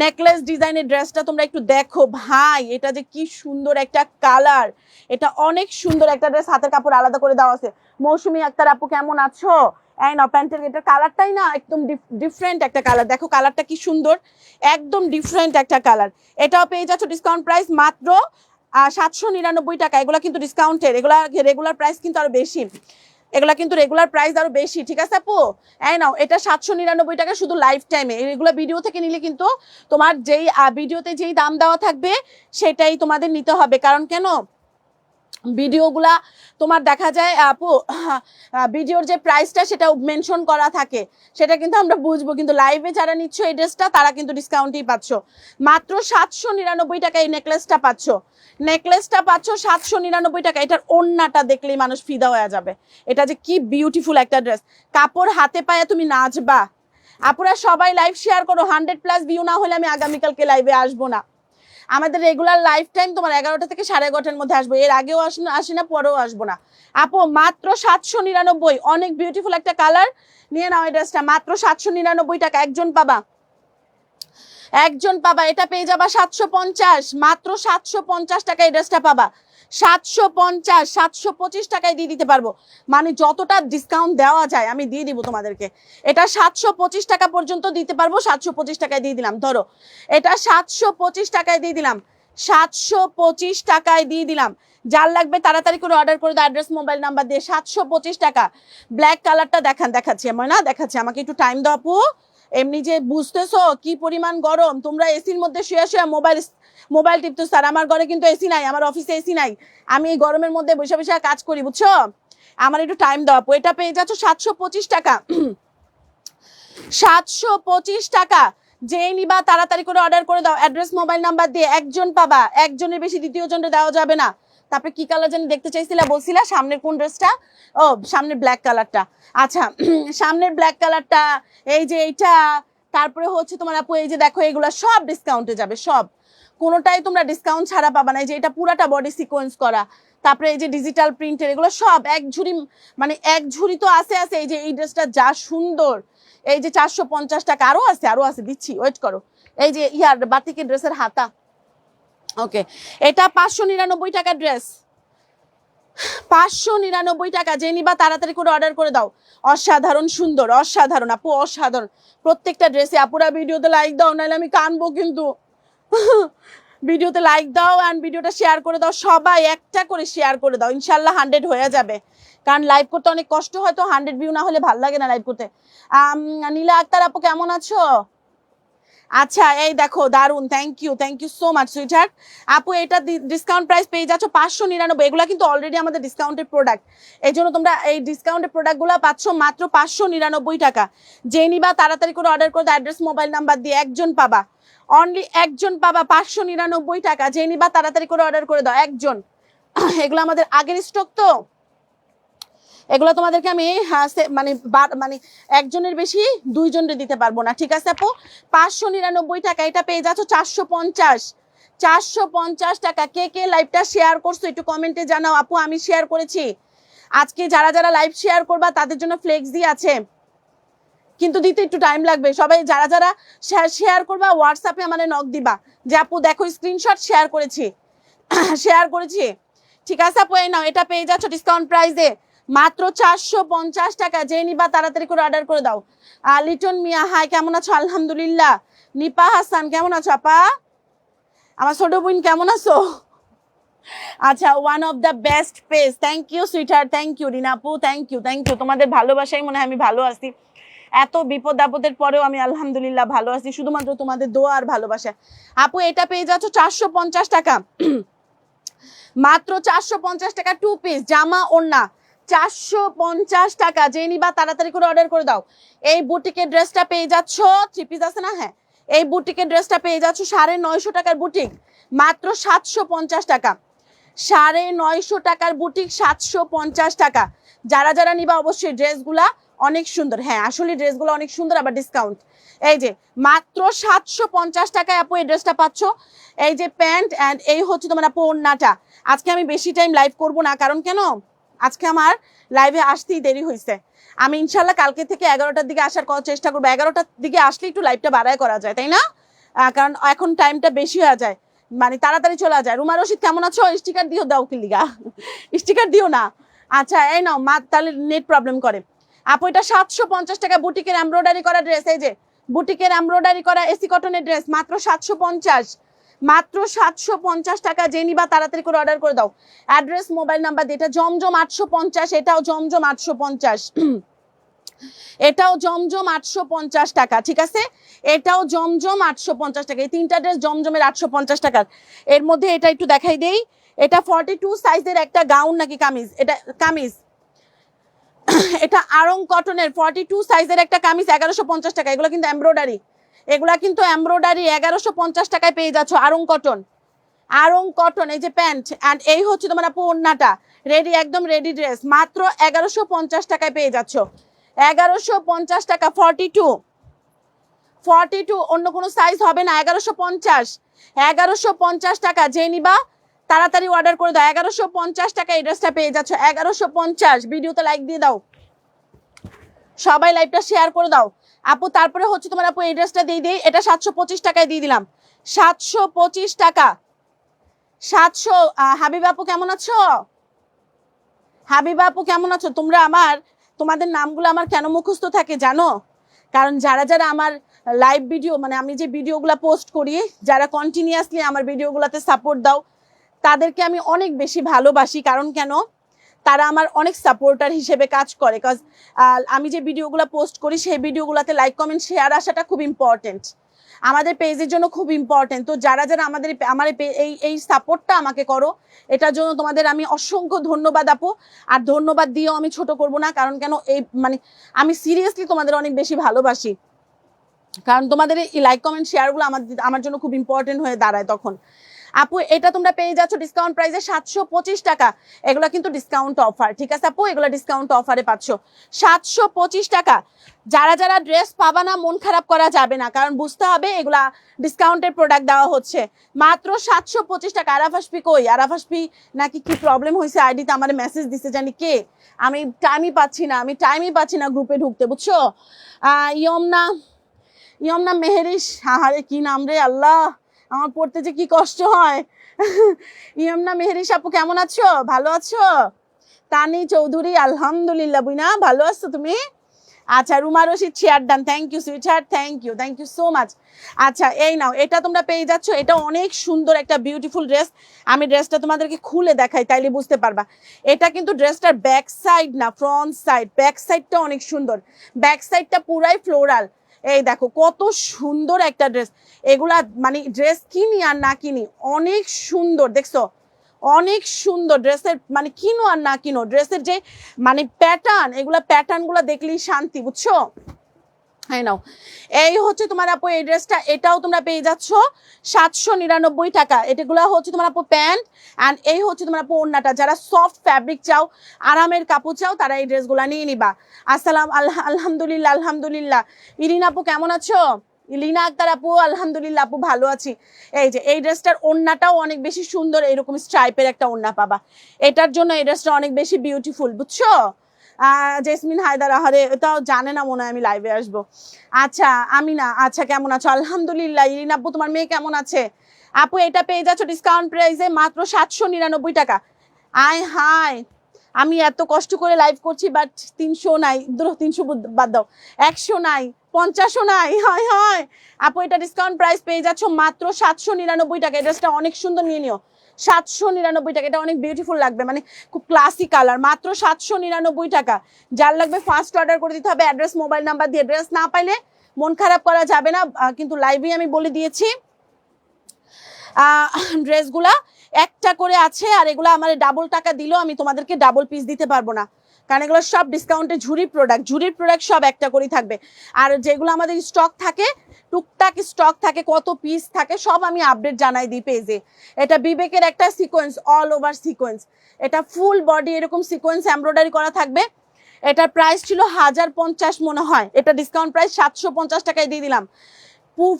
[SPEAKER 1] নেকলেস ডিজাইনের ড্রেসটা তোমরা একটু দেখো ভাই, এটা যে কি সুন্দর একটা কালার, এটা অনেক সুন্দর একটা ড্রেস, হাতের কাপড় আলাদা করে দেওয়া আছে। মৌসুমী আক্তার আপু কেমন আছো? এই না প্যান্টের এটার কালারটাই না একদম ডিফারেন্ট একটা কালার, দেখো কালারটা কি সুন্দর, একদম ডিফারেন্ট একটা কালার। এটাও পেয়ে যাচ্ছ ডিসকাউন্ট প্রাইস মাত্র 799 টাকা। এগুলা কিন্তু ডিসকাউন্টের, এগুলা রেগুলার প্রাইস কিন্তু আরো বেশি, এগুলা কিন্তু রেগুলার প্রাইস আরো বেশি, ঠিক আছে আপু? এই নাও এটা 799 টাকা শুধু লাইফ টাইমে। এগুলো ভিডিও থেকে নিলে কিন্তু তোমার যেই ভিডিওতে যেই দাম দেওয়া থাকবে সেটাই তোমাদের নিতে হবে, কারণ কেন ভিডিওগুলা তোমার দেখা যায় আপু, ভিডিওর যে প্রাইসটা সেটা মেনশন করা থাকে, সেটা কিন্তু আমরা বুঝবো, কিন্তু লাইভে যারা নিচ্ছ এই ড্রেসটা তারা কিন্তু ডিসকাউন্টই পাচ্ছ, মাত্র 799 টাকা এই নেকলেসটা পাচ্ছ, নেকলেসটা পাচ্ছ 799 টাকা। এটার ওড়নাটা দেখলেই মানুষ ফিদা হয়ে যাবে, এটা যে কি বিউটিফুল একটা ড্রেস, কাপড় হাতে পায়ে তুমি নাচবা। আপুরা সবাই লাইভ শেয়ার করো, 100+ ভিউ না হলে আমি আগামীকালকে লাইভে আসবো না। আমাদের রেগুলার লাইফ টাইম তোমার 11টা থেকে 11:30-এর মধ্যে আসবো, এর আগেও আসি না, পরেও আসবো না। আপু মাত্র 799, অনেক বিউটিফুল একটা কালার, নিয়ে নাও এই ড্রেসটা মাত্র 799 টাকা। একজন পাবা, এটা পেয়ে যাবা 750, মাত্র 750 টাকা এই ড্রেসটা পাবা, 750, 725 টাকায় দিয়ে দিতে পারবো, মানে যতটা ডিসকাউন্ট দেওয়া যায় আমি দিয়ে দিব তোমাদেরকে। এটা 725 টাকা পর্যন্ত দিতে পারবো, 725 টাকায় দিয়ে দিলাম। ধরো এটা 725 টাকায় দিয়ে দিলাম, 725 টাকায় দিয়ে দিলাম। যার লাগবে তাড়াতাড়ি করে অর্ডার করে দাও, অ্যাড্রেস মোবাইল নাম্বার দিয়ে। 725 টাকা। ব্ল্যাক কালারটা দেখাচ্ছি আমি, না দেখাচ্ছি, আমাকে একটু টাইম দাও আপু। এমনি যে বুঝতেছো কি পরিমাণ গরম, তোমরা এসির মধ্যে শুয়ে মোবাইল টিপতো, স্যার আমার ঘরে কিন্তু এসি নাই, আমার অফিসে এসি নাই, আমি এই গরমের মধ্যে বসে বসে কাজ করি বুঝছো, আমার একটু টাইম দাও আপু। এটা পেয়ে যাচ্ছ 725 টাকা, 725 টাকা। যে নিবা তাড়াতাড়ি করে অর্ডার করে দাও, অ্যাড্রেস মোবাইল নাম্বার দিয়ে। একজন পাবা, একজনের বেশি দ্বিতীয় জনকে দেওয়া যাবে না। তারপরে কি কালার জানি দেখতে চাইছিলা, বলছিলা সামনের কোন ড্রেসটা? ও সামনের ব্ল্যাক কালারটা, আচ্ছা সামনের ব্ল্যাক কালারটা, এই যে এইটা, তারপরে হচ্ছে তোমার আপু এই যে দেখো, এগুলা সব ডিসকাউন্টে যাবে, সব, কোনোটাই তোমরা ডিসকাউন্ট ছাড়া পাবা না। এই যে এটা পুরাটা বডি সিকোয়েন্স করা, তারপরে এই যে ডিজিটাল প্রিন্টের, এগুলো সব এক ঝুড়ি, মানে এক ঝুড়ি তো আছে। এই যে এই ড্রেসটা যা সুন্দর, এই যে 450 টাকা, আরো আছে দিচ্ছি, ওয়েট করো। এই যে ইয়ার বাতিকের ড্রেসের হাতা, ওকে এটা 599 টাকা ড্রেস, 599 টাকা। যে নিবা তাড়াতাড়ি করে অর্ডার করে দাও। অসাধারণ সুন্দর, অসাধারণ আপু, অসাধারণ প্রত্যেকটা ড্রেসে। আপুরা ভিডিওতে লাইক দাও, নাহলে আমি কানবো কিন্তু। ভিডিওতে লাইক দাও অ্যান্ড ভিডিওটা শেয়ার করে দাও, সবাই একটা করে শেয়ার করে দাও, ইনশাল্লাহ 100 হয়ে যাবে, কারণ লাইভ করতে অনেক কষ্ট হয়, তো 100 ভিউ না হলে ভালো লাগে না লাইভ করতে। নীলা আক্তার আপু কেমন আছো? আচ্ছা এই দেখো দারুন, thank you so much sweetheart. আপু এটা ডিসকাউন্ট প্রাইস পেয়ে যাচ্ছ 599, এগুলা কিন্তু অলরেডি আমাদের ডিসকাউন্টের প্রোডাক্ট, এই জন্য তোমরা এই ডিসকাউন্টের প্রোডাক্টগুলো পাচ্ছ মাত্র 599 টাকা। যে নিবা তাড়াতাড়ি করে অর্ডার করে অ্যাড্রেস মোবাইল নাম্বার দিয়ে। একজন পাবা, অনলি একজন পাবা, 599 টাকা। যে নিবা তাড়াতাড়ি করে অর্ডার করে দাও, একজন। এগুলো আমাদের আগের স্টক, তো এগুলো তোমাদেরকে আমি মানে একজনের বেশি দুইজনের দিতে পারবো না, ঠিক আছে আপু? 599 টাকা। এটা পেয়ে যাচ্ছ 450 টাকা। কে কে লাইভটা শেয়ার করছো একটু কমেন্টে জানাও। আপু আমি শেয়ার করেছি। আজকে যারা যারা লাইভ শেয়ার করবা তাদের জন্য ফ্লেক্স দিয়ে আছে, কিন্তু দিতে একটু টাইম লাগবে। সবাই যারা যারা শেয়ার করবা হোয়াটসঅ্যাপে আমাদের নক দিবা যে আপু দেখো স্ক্রিনশট শেয়ার করেছি, শেয়ার করেছি। ঠিক আছে আপু, এই নাও এটা পেয়ে যাচ্ছ ডিসকাউন্ট প্রাইসে মাত্র 450 টাকা। যে নিবা তাড়াতাড়ি করে অর্ডার করে দাও। লিটন মিয়া হাই, কেমন আছো? আলহামদুলিল্লাহ। নিপা হাসান কেমন আছো আপা? আমার ছোট বোন কেমন আছো? আচ্ছা, one of the best page. Thank you sweater, thank you রিনাপু, থ্যাংক ইউ থ্যাংক ইউ। তোমাদের ভালোবাসাই মনে হয় আমি ভালো আছি। এত বিপদ আপদের পরেও আমি আলহামদুলিল্লাহ ভালো আছি, শুধুমাত্র তোমাদের দোয়া আর ভালোবাসা। আপু এটা পেয়ে যাচ্ছ 450 টাকা, মাত্র 450 টাকা। 2 পিস জামা ওড়না 450 টাকা। যে নিবা তাড়াতাড়ি করে অর্ডার করে দাও। এই বুটিকের ড্রেসটা পেয়ে যাচ্ছ, 3 পিস আছে না? হ্যাঁ, এই বুটিকের ড্রেসটা পেয়ে যাচ্ছ 950 টাকার বুটিক মাত্র 750 টাকা। 950 টাকার বুটিক 750 টাকা। যারা যারা নিবা অবশ্যই ড্রেসগুলা অনেক সুন্দর। হ্যাঁ আসলে ড্রেসগুলো অনেক সুন্দর, আবার ডিসকাউন্ট। এই যে মাত্র 750 টাকায় আপু এই ড্রেসটা পাচ্ছ। এই যে প্যান্ট অ্যান্ড এই হচ্ছে তোমার আপু ওড়নাটা। আজকে আমি বেশি টাইম লাইভ করব না, কারণ কেন আজকে আমার লাইভে আসতেই দেরি হয়েছে। আমি ইনশাল্লাহ কালকে থেকে 11টার দিকে আসার চেষ্টা করবো। 11টার দিকে আসলে একটু লাইভটা বাড়ায় করা যায়, তাই না? কারণ এখন টাইমটা বেশি হয়ে যায়, মানে তাড়াতাড়ি চলে যায়। রুমা রশিদ কেমন আছো? স্টিকার দিও, দাও কিলিগা স্টিকার দিও না। আচ্ছা এই নাও মা, তাহলে নেট প্রবলেম করে। আপু এটা 750 টাকা বুটিকের এমব্রয়ডারি করা ড্রেস। এই যে বুটিকের এমব্রয়ডারি করা এসি কটনের ড্রেস মাত্র 750, মাত্র 750 টাকা। যে নিবা তাড়াতাড়ি করে অর্ডার করে দাও। অ্যাড্রেস মোবাইল নাম্বার দিয়ে। এটা জমজম 850, এটাও জমজম 850, এটাও জমজম 850 টাকা। ঠিক আছে, এটাও জমজম 850 টাকা। এই তিনটা ড্রেস জমজমের 850 টাকার। এর মধ্যে এটা একটু দেখাই দেই, এটা 42 সাইজের একটা গাউন নাকি কামিজ, এটা কামিজ, এটা আরং কটনের 42 সাইজের একটা কামিজ 1150 টাকা। এগুলো কিন্তু এমব্রয়ডারি, এগুলা কিন্তু এমব্রয়ডারি 1150 টাকায় পেয়ে যাচ্ছ। Aarong cotton, Aarong cotton. এই যে প্যান্ট অ্যান্ড এই হচ্ছে তোমার আপু ওড়নাটা, রেডি, একদম রেডি ড্রেস মাত্র 1150 টাকায় পেয়ে যাচ্ছ। 1150 টাকা। 42 অন্য কোনো সাইজ হবে না। 1150 টাকা। যে নিবা তাড়াতাড়ি অর্ডার করে দাও। 1150 টাকা এই ড্রেসটা পেয়ে যাচ্ছ। 1150। ভিডিওতে লাইক দিয়ে দাও, সবাই লাইভটা শেয়ার করে দাও আপু। তারপরে হচ্ছে তোমার আপু এই ড্রেসটা দিয়ে দিই, এটা 725 টাকায় দিয়ে দিলাম। 725 টাকা। 700। হাবিবা আপু কেমন আছো? হাবিবা আপু কেমন আছো? তোমরা তোমাদের নামগুলো আমার কেন মুখস্থ থাকে জানো? কারণ যারা যারা আমার লাইভ ভিডিও, মানে আমি যে ভিডিওগুলো পোস্ট করি, যারা কন্টিনিউয়াসলি আমার ভিডিওগুলোতে সাপোর্ট দাও, তাদেরকে আমি অনেক বেশি ভালোবাসি। কারণ কেন, তারা আমার অনেক সাপোর্টার হিসেবে কাজ করে। কজ আমি যে ভিডিওগুলো পোস্ট করি সেই ভিডিওগুলোতে লাইক কমেন্ট শেয়ার আসাটা খুব ইম্পর্টেন্ট, আমাদের পেজের জন্য খুব ইম্পর্টেন্ট। তো যারা যারা আমার এই সাপোর্টটা আমাকে করো, এটার জন্য তোমাদের আমি অসংখ্য ধন্যবাদ আপু। আর ধন্যবাদ দিয়েও আমি ছোট করব না, কারণ কেন এই মানে আমি সিরিয়াসলি তোমাদের অনেক বেশি ভালোবাসি। কারণ তোমাদের এই লাইক কমেন্ট শেয়ারগুলো আমার জন্য খুব ইম্পর্টেন্ট হয়ে দাঁড়ায় তখন। আপু এটা তোমরা পেয়ে যাচ্ছ ডিসকাউন্ট প্রাইসে 725 টাকা। এগুলো কিন্তু ডিসকাউন্ট অফার, ঠিক আছে আপু? এগুলো ডিসকাউন্ট অফারে পাচ্ছ 725 টাকা। যারা যারা ড্রেস পাবা না মন খারাপ করা যাবে না, কারণ বুঝতে হবে এগুলা ডিসকাউন্টের প্রোডাক্ট দেওয়া হচ্ছে। মাত্র 725 টাকা। আরাফাসপি কই? আরাফাসপি নাকি কি প্রবলেম হয়েছে আইডিতে, আমার মেসেজ দিছে জানি কে। আমি টাইমই পাচ্ছি না গ্রুপে ঢুকতে, বুঝছো? ইয়মনা মেহেরিস, আহারে কি নাম রে আল্লাহ, আমার পড়তে যে কি কষ্ট হয়। ইয়মনা মেহেরিস আপু কেমন আছো? ভালো আছো? তানি চৌধুরী আলহামদুলিল্লাহ। বুইনা ভালো আছো তুমি? আচ্ছা, Ruma Rashid share done, thank you sweetheart, thank you so much. আচ্ছা এই নাও, এটা তোমরা পেয়ে যাচ্ছ। এটা অনেক সুন্দর একটা বিউটিফুল ড্রেস। আমি ড্রেসটা তোমাদেরকে খুলে দেখাই, তাইলে বুঝতে পারবা। এটা কিন্তু ড্রেসটার ব্যাক সাইড না, ফ্রন্ট সাইড। ব্যাক সাইডটা অনেক সুন্দর, ব্যাক সাইডটা পুরাই ফ্লোরাল। এই দেখো কত সুন্দর একটা ড্রেস। এগুলা মানে ড্রেস কিনি আর না কিনি অনেক সুন্দর, দেখছো? অনেক সুন্দর ড্রেসের, মানে কিনো আর না কিনো ড্রেসের যে মানে প্যাটার্ন, এগুলা প্যাটার্নগুলো দেখলেই শান্তি, বুঝছো? হ্যাঁ নাও, এই হচ্ছে তোমার আপু এই ড্রেসটা। এটাও তোমরা পেয়ে যাচ্ছ 799 টাকা। এটাগুলো হচ্ছে তোমার আপু প্যান্ট অ্যান্ড এই হচ্ছে তোমার আপু ওড়নাটা। যারা সফট ফ্যাব্রিক চাও, আরামের কাপড় চাও, তারা এই ড্রেসগুলো নিয়ে নিবা। আলহামদুলিল্লাহ। ইরিন আপু কেমন আছো? লিনা আক্তার আপু আলহামদুলিল্লাহ আপু ভালো আছি। এই যে এই ড্রেসটার ওড়নাটাও অনেক বেশি সুন্দর, এরকম স্ট্রাইপের একটা ওড়না পাবা, এটার জন্য এই ড্রেসটা অনেক বেশি বিউটিফুল, বুঝছো? জেসমিন হায়দার, আহারে এটাও জানে না মনে হয় আমি লাইভে আসবো। আচ্ছা আমিনা, আচ্ছা কেমন আছো? আলহামদুলিল্লাহ। ইরিন আপু তোমার মেয়ে কেমন আছে? আপু এটা পেয়ে যাচ্ছ ডিসকাউন্ট প্রাইসে মাত্র 799 টাকা। আয় হায়, আমি এত কষ্ট করে লাইভ করছি বাট 300 নাই, 300 বাদ দাও, 100 নাই, 50ও নাই, হয় হয়। আপু এটা ডিসকাউন্ট প্রাইস পেয়ে যাচ্ছ মাত্র 799 টাকা। এই ড্রেসটা অনেক সুন্দর, নিয়ে নিও। 799 টাকা, এটা অনেক বিউটিফুল লাগবে, মানে খুব ক্লাসিক কালার, মাত্র 799 টাকা। যার লাগবে ফার্স্ট অর্ডার করে দিতে হবে, অ্যাড্রেস মোবাইল নাম্বার দিয়ে। ড্রেস না পাইলে মন খারাপ করা যাবে না, কিন্তু লাইভে আমি বলে দিয়েছি ড্রেসগুলা একটা করে আছে, আর এগুলো আমার ডাবল টাকা দিলেও আমি তোমাদেরকে ডাবল পিস দিতে পারবো না, কারণ এগুলো সব ডিসকাউন্টে ঝুরির প্রোডাক্ট সব একটা করেই থাকবে। আর যেগুলো আমাদের স্টক থাকে, টুকটাক স্টক থাকে, কত পিস থাকে সব আমি আপডেট জানাই দিই পেজে। এটা বিবেকের একটা সিকোয়েন্স, অল ওভার সিকোয়েন্স, এটা ফুল বডি এরকম সিকোয়েন্স এমব্রয়ডারি করা থাকবে। এটার প্রাইস ছিল 1050 মনে হয়, এটা ডিসকাউন্ট প্রাইস 750 টাকায় দিয়ে দিলাম।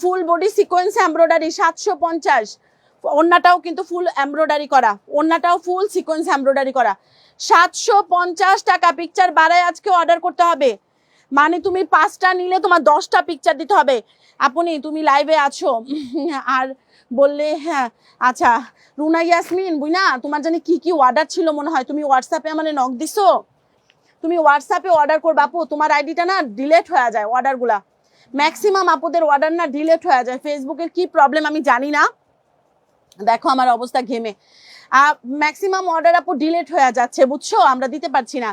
[SPEAKER 1] Full body sequence embroidery 750। ওড়নাটাও কিন্তু ফুল এমব্রয়ডারি করা, ওড়নাটাও ফুল সিকোয়েন্স এমব্রয়ডারি করা, 750 টাকা। পিকচার বাড়ায় আজকে অর্ডার করতে হবে, মানে তুমি 5টা নিলে তোমার 10টা পিকচার দিতে হবে। আপনি তুমি লাইভে আছো আর বললে হ্যাঁ আচ্ছা। রুনা ইয়াসমিন বুইনা, তোমার জানি কি কি অর্ডার ছিল মনে হয়, তুমি হোয়াটসঅ্যাপে মানে নক দিছো, তুমি হোয়াটসঅ্যাপে অর্ডার করবে আপু, তোমার আইডিটা না ডিলেট হয়ে যায় অর্ডারগুলা, ম্যাক্সিমাম আপুদের অর্ডার না ডিলেট হয়ে যায়, ফেসবুকের কি প্রবলেম আমি জানি না। দেখো আমার অবস্থা ঘেমে, ম্যাক্সিমাম অর্ডার আপু ডিলেট হয়ে যাচ্ছে, বুঝছো, আমরা দিতে পারছি না।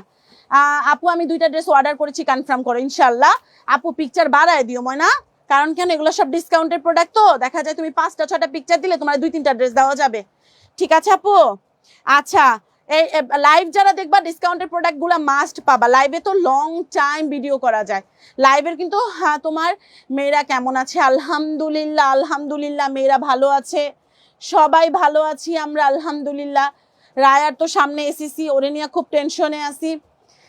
[SPEAKER 1] আপু আমি 2টা ড্রেস অর্ডার করেছি, কনফার্ম করো ইনশাল্লাহ। আপু পিকচার বাড়ায় দিও ময়না, কারণ কেন এগুলো সব ডিসকাউন্টের প্রোডাক্ট, তো দেখা যায় তুমি 5টা 6টা পিকচার দিলে তোমার 2-3টা ড্রেস দেওয়া যাবে, ঠিক আছে আপু? আচ্ছা এই লাইভ যারা দেখবা ডিসকাউন্টের প্রোডাক্টগুলো মাস্ট পাবা, লাইভে তো লং টাইম ভিডিও করা যায় লাইভের। কিন্তু হ্যাঁ তোমার মেয়েরা কেমন আছে? আলহামদুলিল্লাহ আলহামদুলিল্লাহ, মেয়েরা ভালো আছে, সবাই ভালো আছি আমরা আলহামদুলিল্লাহ। রায়ার তো সামনে এসিসি, ওরে নিয়ে খুব টেনশনে আছি।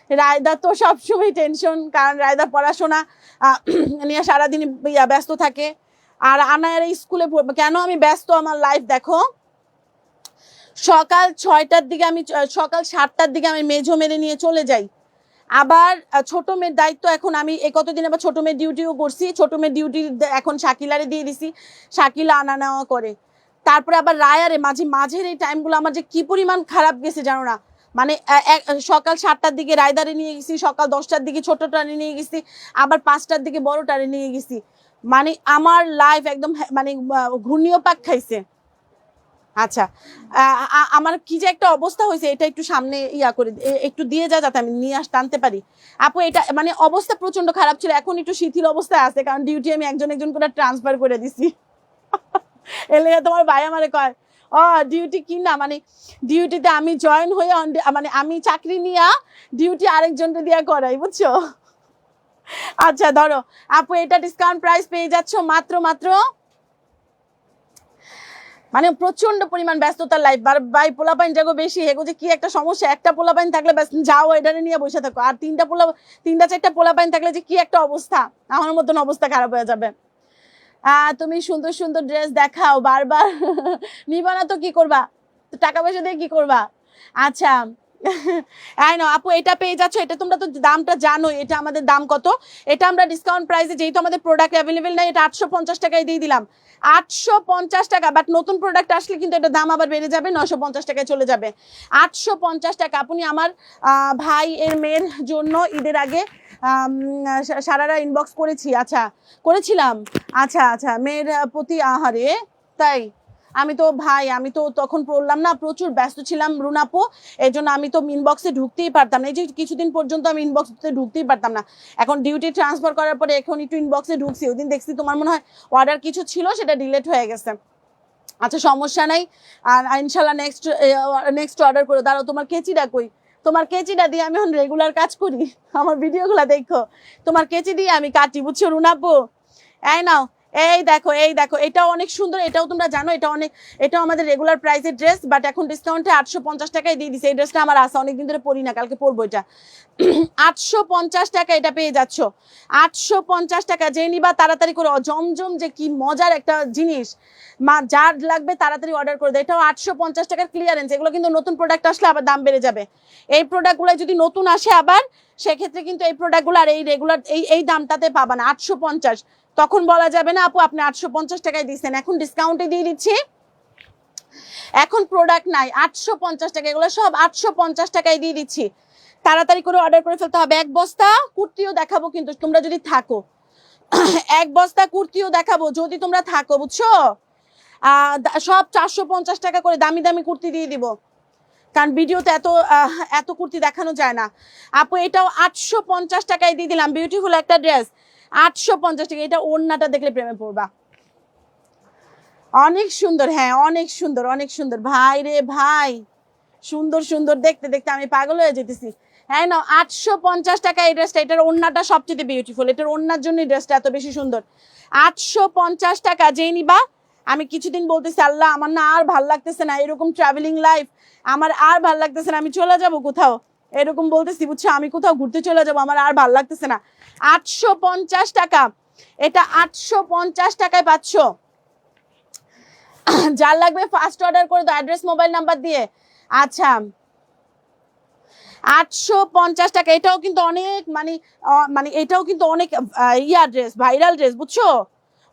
[SPEAKER 1] রায়দা তো সবসময় টেনশন, কারণ রায়দা পড়াশোনা নিয়ে সারাদিন ব্যস্ত থাকে, আর আনায়ার স্কুলে কেন আমি ব্যস্ত, আমার লাইফ দেখো, সকাল 6টার দিকে আমি, সকাল 7টার দিকে আমি মেঝো মেরে নিয়ে চলে যাই, আবার ছোট মেয়ের দায়িত্ব এখন আমি এই কতদিন আবার ছোট মেয়ের ডিউটিও করছি, ছোট মেয়ের ডিউটি এখন শাকিলারে দিয়ে দিছি, শাকিলা আনা নেওয়া করে। তারপরে আবার রায়ারে মাঝের এই টাইমগুলো আমার যে কি পরিমাণ খারাপ গেছে জানো না, মানে সকাল 7টার দিকে রায়দারে নিয়ে গেছি, সকাল 10টার দিকে ছোটটারে নিয়ে গেছি, আবার 5টার দিকে বড়টারে নিয়ে গেছি, মানে আমার লাইফ একদম মানে ঘূর্ণিও পাক খাইছে। আচ্ছা আমার কি যে একটা অবস্থা হয়েছে, এটা একটু সামনে করে একটু দিয়ে যা, যাতে আমি নিয়ে টানতে পারি। আপু এটা মানে অবস্থা প্রচন্ড খারাপ ছিল, এখন একটু শিথিল অবস্থায় আছে, কারণ ডিউটি আমি একজন করে ট্রান্সফার করে দিছি। এলে তোমার ভাই আমারে কয় ডিউটি কি না, মানে ডিউটিতে আমি জয়েন হয়ে মানে আমি চাকরি নিয়ে ডিউটি আরেকজনকে দিয়া করাই, বুঝছো? আচ্ছা ধরো আপু এটা ডিসকাউন্ট প্রাইস পেয়ে যাচ্ছ মাত্র মানে প্রচন্ড পরিমাণ ব্যস্ততার লাইফ, ভাই পোলাপাইন যাগো বেশি, হেগো যে কি একটা সমস্যা, একটা পোলাপাইন থাকলে যাও এটারে নিয়ে বসে থাকো, আর 3টা 4টা পোলাপাইন থাকলে যে কি একটা অবস্থা, আমার মতন অবস্থা খারাপ হয়ে যাবে। তুমি সুন্দর সুন্দর ড্রেস দেখাও, বারবার নিবা না তো কি করবা, তো টাকা পয়সা দিয়ে কি করবা? আচ্ছা আপু এটা পেয়ে যাচ্ছ, এটা তোমরা তো দামটা জানো, এটা আমাদের দাম কত, এটা আমরা ডিসকাউন্ট প্রাইসে, যেহেতু আমাদের প্রোডাক্ট অ্যাভেলেবেল নাই, এটা 850 টাকায় দিয়ে দিলাম, 850 টাকা। বাট নতুন প্রোডাক্ট আসলে কিন্তু এটা দাম আবার বেড়ে যাবে, 950 টাকায় চলে যাবে। 850 টাকা। আপনি আমার ভাই এর মেয়ের জন্য ঈদের আগে সারারা ইনবক্স করেছি, আচ্ছা করেছিলাম, আচ্ছা মেয়ের প্রতি আহারে, তাই আমি তো তখন পড়লাম না, প্রচুর ব্যস্ত ছিলাম রুনাপু, এই জন্য আমি তো ইনবক্সে ঢুকতেই পারতাম না, এই যে কিছুদিন পর্যন্ত আমি ইনবক্সে ঢুকতেই পারতাম না, এখন ডিউটি ট্রান্সফার করার পরে এখন একটু ইনবক্সে ঢুকছি, ওই দিন দেখছি তোমার মনে হয় অর্ডার কিছু ছিল, সেটা ডিলেট হয়ে গেছে। আচ্ছা সমস্যা নাই, আর ইনশাল্লাহ নেক্সট অর্ডার করে দাঁড়াও। তোমার কেচিটা কই? তোমার কেচিটা দিয়ে আমি এখন রেগুলার কাজ করি, আমার ভিডিওগুলো দেখো, তোমার কেচি দিয়ে আমি কাটি, বুঝছো রুনাপু? এই নাও, এই দেখো এটাও অনেক সুন্দর, এটাও তোমরা জানো এটা অনেক, এটাও আমাদের রেগুলার প্রাইসের ড্রেস, বাট এখন ডিসকাউন্টে 850 টাকায় দিয়ে দিছে। এই ড্রেসটা আমার আছে, অনেকদিন ধরে পরি না, কালকে পরবো এটা। 850 টাকা এটা পেয়ে যাচ্ছ, 850 টাকা। যে নিবা তাড়াতাড়ি করে, জমজম যে কি মজার একটা জিনিস, যার লাগবে তাড়াতাড়ি অর্ডার করে দেয়। এটাও 850 টাকার ক্লিয়ারেন্স। এগুলো কিন্তু নতুন প্রোডাক্ট আসলে আবার দাম বেড়ে যাবে। এই প্রোডাক্টগুলো যদি নতুন আসে আবার, সেক্ষেত্রে কিন্তু এই প্রোডাক্টগুলো আর এই রেগুলার এই দামটাতে পাবা না, 850। তখন বলা যাবে না আপু আপনি 850 টাকায় দিচ্ছেন। এখন ডিসকাউন্টে দিয়ে দিচ্ছি, এখন প্রোডাক্ট নাই, 850 টাকা। এগুলো সব 850 টাকায় দিয়ে দিচ্ছি। তাড়াতাড়ি করে অর্ডার করে ফেলতে হবে। এক বস্তা কুর্তিও দেখাবো কিন্তু তোমরা যদি থাকো, এক বস্তা কুর্তিও দেখাবো যদি তোমরা থাকো, বুঝছো? সব 450 টাকা করে দামি দামি কুর্তি দিয়ে দিব, কারণ ভিডিওতে এত কুর্তি দেখানো যায় না। আপু এটাও 850 টাকায় দিয়ে দিলাম, বিউটিফুল একটা ড্রেস, 850 টাকা। এটা ওড়নাটা দেখলে প্রেমে পড়বা, অনেক সুন্দর। হ্যাঁ অনেক সুন্দর, অনেক সুন্দর ভাই রে ভাই, সুন্দর সুন্দর, দেখতে দেখতে আমি পাগল হয়ে যেতেছি। হ্যাঁ না, 850 টাকা এই ড্রেসটা। এটার ওড়নাটা সবচেয়ে বিউটিফুল, এটার ওড়নার জন্য ড্রেসটা এত বেশি সুন্দর। 850 টাকা যেই নিবা। আমি কিছুদিন বলতেছি আল্লাহ আমার না আর ভাল লাগতেছে না, এরকম ট্রাভেলিং লাইফ আমার আর ভাল লাগতেছে না, আমি চলে যাব কোথাও, এরকম বলতেছি, বুঝছো? আমি কোথাও ঘুরতে চলে যাব, আমার আর ভাল লাগতেছে না। 850 টাকা, এটা 850 টাকায় পাচ্ছ। যার লাগবে ফার্স্ট অর্ডার করে দাও অ্যাড্রেস মোবাইল নাম্বার দিয়ে। আচ্ছা 850 টাকা। এটাও কিন্তু অনেক মানে এটাও কিন্তু অনেক ইয়া ড্রেস, ভাইরাল ড্রেস, বুঝছো?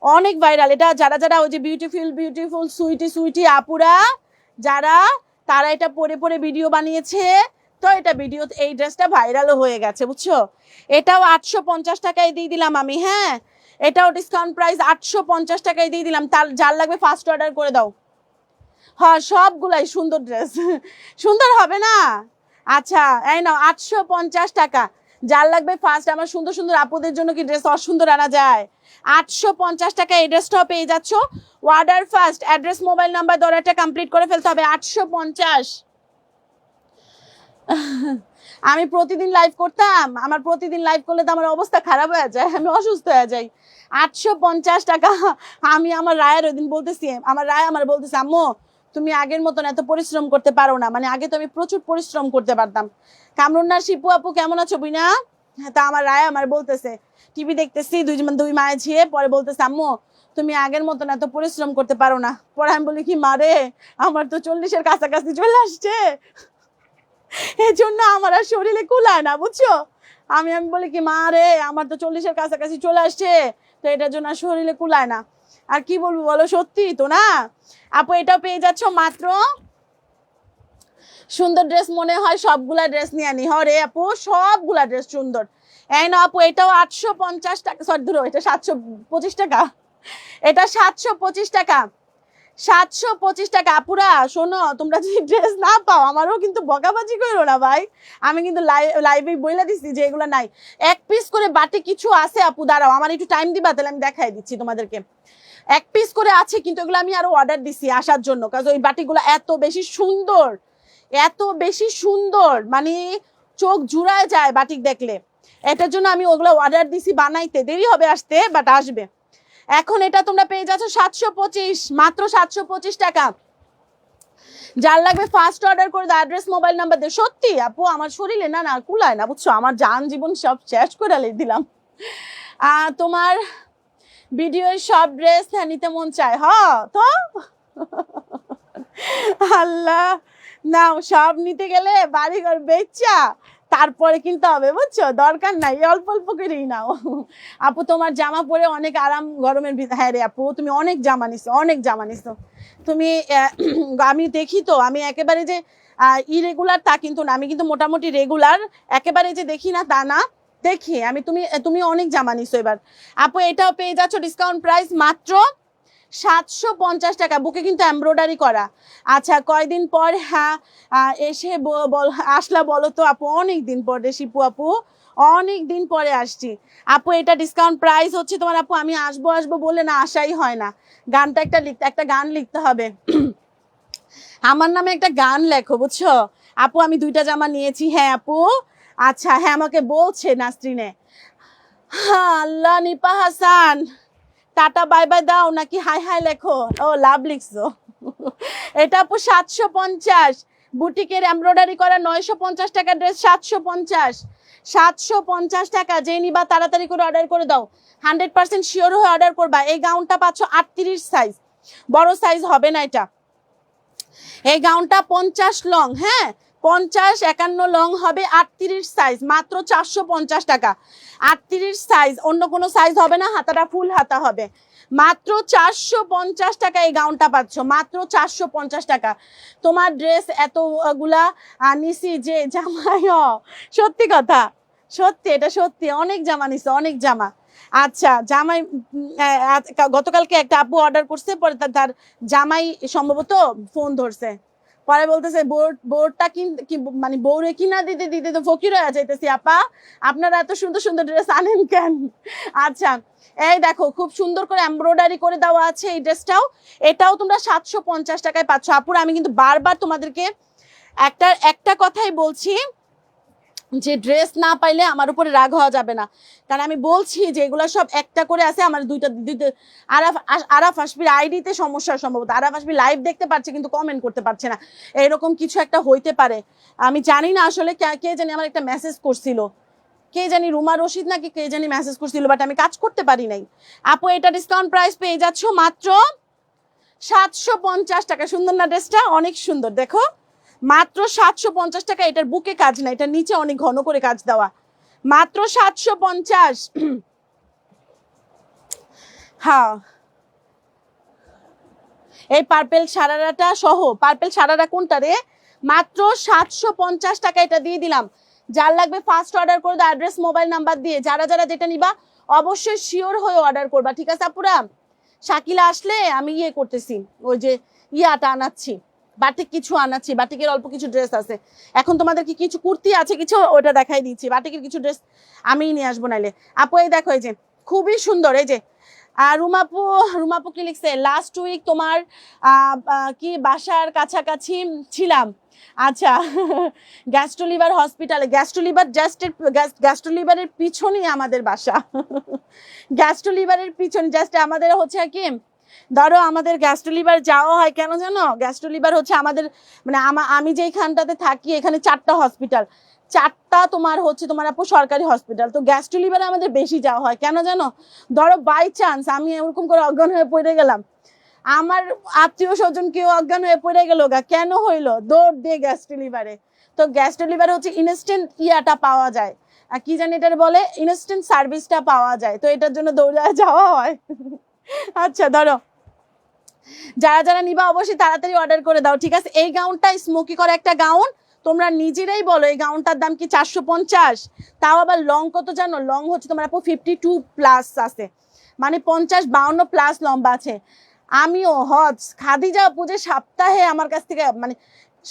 [SPEAKER 1] অনেক ভাইরাল এটা। যারা যারা ওই যে বিউটিফুল বিউটিফুল সুইটি সুইটি আপুরা যারা, তারা এটা পরে পরে ভিডিও বানিয়েছে, তো এটা ভিডিও এই ড্রেসটা ভাইরালও হয়ে গেছে, বুঝছো? এটাও 850 টাকায় দিয়ে দিলাম আমি। হ্যাঁ এটাও ডিসকাউন্ট প্রাইস 850 টাকায় দিয়ে দিলাম। তার যার লাগবে ফার্স্ট অর্ডার করে দাও। হ্যাঁ সবগুলাই সুন্দর ড্রেস, সুন্দর হবে না? আচ্ছা এই নাও 850 টাকা। যার লাগবে ফার্স্ট। আমার সুন্দর সুন্দর আপুদের জন্য কি ড্রেস অসুন্দর আনা যায়? 850 টাকা এই ড্রেসটাও পেয়ে যাচ্ছ। Order first, address mobile number দরটা কমপ্লিট করে ফেলতে হবে। 850। আমি প্রতিদিন লাইভ করতাম, আমার প্রতিদিন লাইভ করলে তো আমার অবস্থা খারাপ হয়ে যায়, আমি অসুস্থ হয়ে যাই। 850 টাকা। আমি আমার রায়ের ওই দিন বলতেছি, আমার রায় আমার বলতেছে আম্মু তুমি আগের মতন এত পরিশ্রম করতে পারো না, মানে আগে তো আমি প্রচুর পরিশ্রম করতে পারতাম। কামরুন্নার শিপু আপু কেমন আছো বুইনা? তা আমার রায় আমার বলতেছে, টিভি দেখতেছি দুই মায়ে ঝিয়ে, পরে বলতেছে আম্মু তুমি আগের মতন এত পরিশ্রম করতে পারো না। পরে আমি বলি কি মারে, আমার তো 40-এর কাছাকাছি চলে আসছে, এই জন্য আমার আর শরীরে কুলায় না, বুঝছো? আমি বলি কি মা রে আমার তো 40-এর কাছাকাছি চলে আসছে, তো এটার জন্য শরীরে কুলায় না। আর কি বলবো বলো, সত্যি তো না? আপু এটাও পেয়ে যাচ্ছ মাত্র। সুন্দর ড্রেস মনে হয় সবগুলা ড্রেস নিয়ে আনি। হরে আপু সবগুলা ড্রেস সুন্দর। এই না আপু এটাও 850 টাকা, সরি ধরো এটা 725 টাকা, এটা 725 টাকা, 725 টাকা। আপুরা শোনো, তোমরা যদি ড্রেস না পাও আমারও কিন্তু বকাবাজি করো না ভাই, আমি কিন্তু লাইভে বইলা দিচ্ছি যে এগুলো নাই। এক পিস করে বাটি কিছু আছে আপু, দাঁড়াও আমার একটু টাইম দিবা, তাহলে আমি দেখাই দিচ্ছি তোমাদেরকে। এক পিস করে আছে কিন্তু এগুলো আমি আরো অর্ডার দিছি আসার জন্য, কারণ ওই বাটিগুলো এত বেশি সুন্দর, এত বেশি সুন্দর, মানে চোখ জুড়ায় যায় বাটিক দেখলে। এটার জন্য আমি ওগুলো অর্ডার দিছি, বানাইতে দেরি হবে আসতে, বাট আসবে। এখন এটা তোমরা পেয়ে যাচ্ছ 725, মাত্র 725 টাকা। যার লাগবে ফার্স্ট অর্ডার করে দাও অ্যাড্রেস মোবাইল নাম্বার দিয়ে। সত্যি আপু আমার শরীরে না না কুলায় না, বুঝছো? আমার জান জীবন সব শেষ করে দিলাম। তোমার ভিডিওর সব ড্রেস নিতে মন চায়, হ তো আল্লাহ নাও, সব নিতে গেলে বাড়িঘর বেচা তারপরে কিনতে হবে, বুঝছো? দরকার নাই, অল্প অল্প করেই নাও। আপু তোমার জামা পরে অনেক আরাম গরমের ভিতরে। হ্যাঁ রে আপু তুমি অনেক জামা নিছো, অনেক জামা নিছো তুমি। আমি দেখি তো, আমি একেবারে যে ইরেগুলার তা কিন্তু না, আমি কিন্তু মোটামুটি রেগুলার, একেবারে যে দেখি না তা না, দেখি আমি। তুমি অনেক জামা নিছো এবার। আপু এটাও পেয়ে যাচ্ছ ডিসকাউন্ট প্রাইস মাত্র 750 টাকা। বুকে কিন্তু এমব্রয়ডারি করা। আচ্ছা কয়দিন পর হ্যাঁ এসে আসলা বলো তো আপু? অনেক দিন পরে শিপু আপু, অনেক দিন পরে আসছি আপু। এটা ডিসকাউন্ট প্রাইস হচ্ছে তোমার আপু, আমি আসবো আসবো বলে না আসাই হয় না। গানটা একটা গান লিখতে হবে, আমার নামে একটা গান লেখো, বুঝছো আপু? আমি 2টা জামা নিয়েছি। হ্যাঁ আপু আচ্ছা, হ্যাঁ আমাকে বলছে নাসরিনে। হ্যাঁ আল্লাহ, Nipa Hasan tata bye bye দাও নাকি হাই হাই লেখো? ও লাভ লিখছো। এটা আপু 750, বুটিকের এমব্রয়ডারি করা 950 টাকা ড্রেস, 750 টাকা। যে নিবা তাড়াতাড়ি করে অর্ডার করে দাও, 100% শিওর হয়ে অর্ডার করবা। এই গাউনটা পাচ্ছ 38 সাইজ, বড় সাইজ হবে না এটা। এই গাউনটা 50 লং, হ্যাঁ 50 51 লং হবে, 38 সাইজ, মাত্র 450 টাকা। 38 সাইজ, অন্য কোনো সাইজ হবে না, হাতাটা ফুল হাতা হবে। মাত্র 450 টাকা এই গাউনটা পাচ্ছ, মাত্র 450 টাকা। তোমার ড্রেস এতগুলা নিছি যে জামাই, সত্যি কথা, সত্যি এটা সত্যি, অনেক জামা নিছে, অনেক জামা। আচ্ছা জামাই, গতকালকে একটা আপু অর্ডার করছে, পরে তার জামাই সম্ভবত ফোন ধরছে, পরে বলতেছে বোর্ডটা কি মানে বউরে কিনা দিতে দিতে তো ফকির হয়ে যাইতেছি আপা, আপনারা এত সুন্দর সুন্দর ড্রেস আনেন কেন? আচ্ছা এই দেখো খুব সুন্দর করে এমব্রয়ডারি করে দেওয়া আছে এই ড্রেসটাও, এটাও তোমরা 750 টাকায় পাচ্ছ। আপুরা আমি কিন্তু বারবার তোমাদেরকে একটা কথাই বলছি, যে ড্রেস না পাইলে আমার উপরে রাগ হওয়া যাবে না, কারণ আমি বলছি যে এগুলো সব একটা করে আছে। আমার দুইটা আরাফ আসবির আইডিতে সমস্যা, সম্ভবত আরাফ আসবি লাইভ দেখতে পাচ্ছে কিন্তু কমেন্ট করতে পারছে না, এরকম কিছু একটা হইতে পারে। আমি জানি না আসলে কে জানি আমার একটা মেসেজ করছিল, কে জানি রুমা রশিদ নাকি কে জানি মেসেজ করছিল, বাট আমি কাজ করতে পারি নাই। আপু এটা ডিসকাউন্ট প্রাইস পেয়ে যাচ্ছ মাত্র 750 টাকা। সুন্দর না ড্রেসটা? অনেক সুন্দর, দেখো মাত্র 750 টাকা। এটার বুকে কাজ না, এটার নিচে অনেক ঘন করে কাজ দেওয়া, মাত্র 750। হ্যাঁ এই পার্পেল সারারাটা সহ, পার্পেল সারারা কোনটা রে, মাত্র 750 টাকা এটা দিয়ে দিলাম। যার লাগবে ফার্স্ট অর্ডার করে দাও, অ্যাড্রেস মোবাইল নাম্বার দিয়ে। যারা যারা যেটা নিবা অবশ্যই শিওর হয়ে অর্ডার করবা, ঠিক আছে আপুরা? শাকিলা আসলে আমি ইয়ে করতেছি, ওই যে ইয়াটা আনাচ্ছি, বাটিক কিছু আনাচ্ছি, বাটিকের অল্প কিছু ড্রেস আছে। এখন তোমাদেরকে কিছু কুর্তি আছে কিছু, ওটা দেখাই দিচ্ছি। বাটিকের কিছু ড্রেস আমি নিয়ে আসবো নাইলে। আপু এই দেখো, এই যে খুবই সুন্দর, এই যে রুমাপু কি লিখছে, লাস্ট উইক তোমার কি বাসার কাছাকাছি ছিলাম। আচ্ছা গ্যাস্ট্রোলিভার হসপিটালে, গ্যাস্ট্রোলিভারের পিছনেই আমাদের বাসা। গ্যাস্ট্রোলিভারের পিছনে জাস্ট আমাদের হচ্ছে কি, ধরো আমাদের গ্যাস্ট্রোলিভার যাওয়া হয় কেন জানো, গ্যাস্ট্রোলিভার হচ্ছে আমাদের মানে আমি যেইখানটাতে থাকি এখানে 4টা হসপিটাল, 4টা তোমার হচ্ছে তোমার আপু সরকারি হসপিটাল। তো গ্যাস্ট্রোলিভারে আমাদের বেশি যাওয়া হয় কেন জানো, ধরো বাই চান্স আমি এরকম করে অজ্ঞান হয়ে পড়ে গেলাম, আমার আত্মীয় স্বজন কেউ অজ্ঞান হয়ে পড়ে গেল গা, কেন হইলো, দৌড় দিয়ে গ্যাস্ট্রোলিভারে। তো গ্যাস্ট্রোলিভারে হচ্ছে ইনস্ট্যান্ট ইয়াটা পাওয়া যায়, আর কি জানি এটার বলে, ইনস্ট্যান্ট সার্ভিসটা পাওয়া যায়, তো এটার জন্য দৌড়ে যাওয়া হয়। আচ্ছা ধরো যারা যারা নিবা অবশ্যই তাড়াতাড়ি অর্ডার করে দাও, ঠিক আছে? এই গাউনটা স্মোকি করা একটা গাউন, তোমরা নিজেরাই বলো এই গাউনটার দাম কি 450? তাও আবার লং কত জানো, লং হচ্ছে তোমার আপু 52 প্লাস আছে, মানে 50-52 প্লাস লম্বা আছে। আমিও খাদিজা পুজোর সপ্তাহে আমার কাছ থেকে, মানে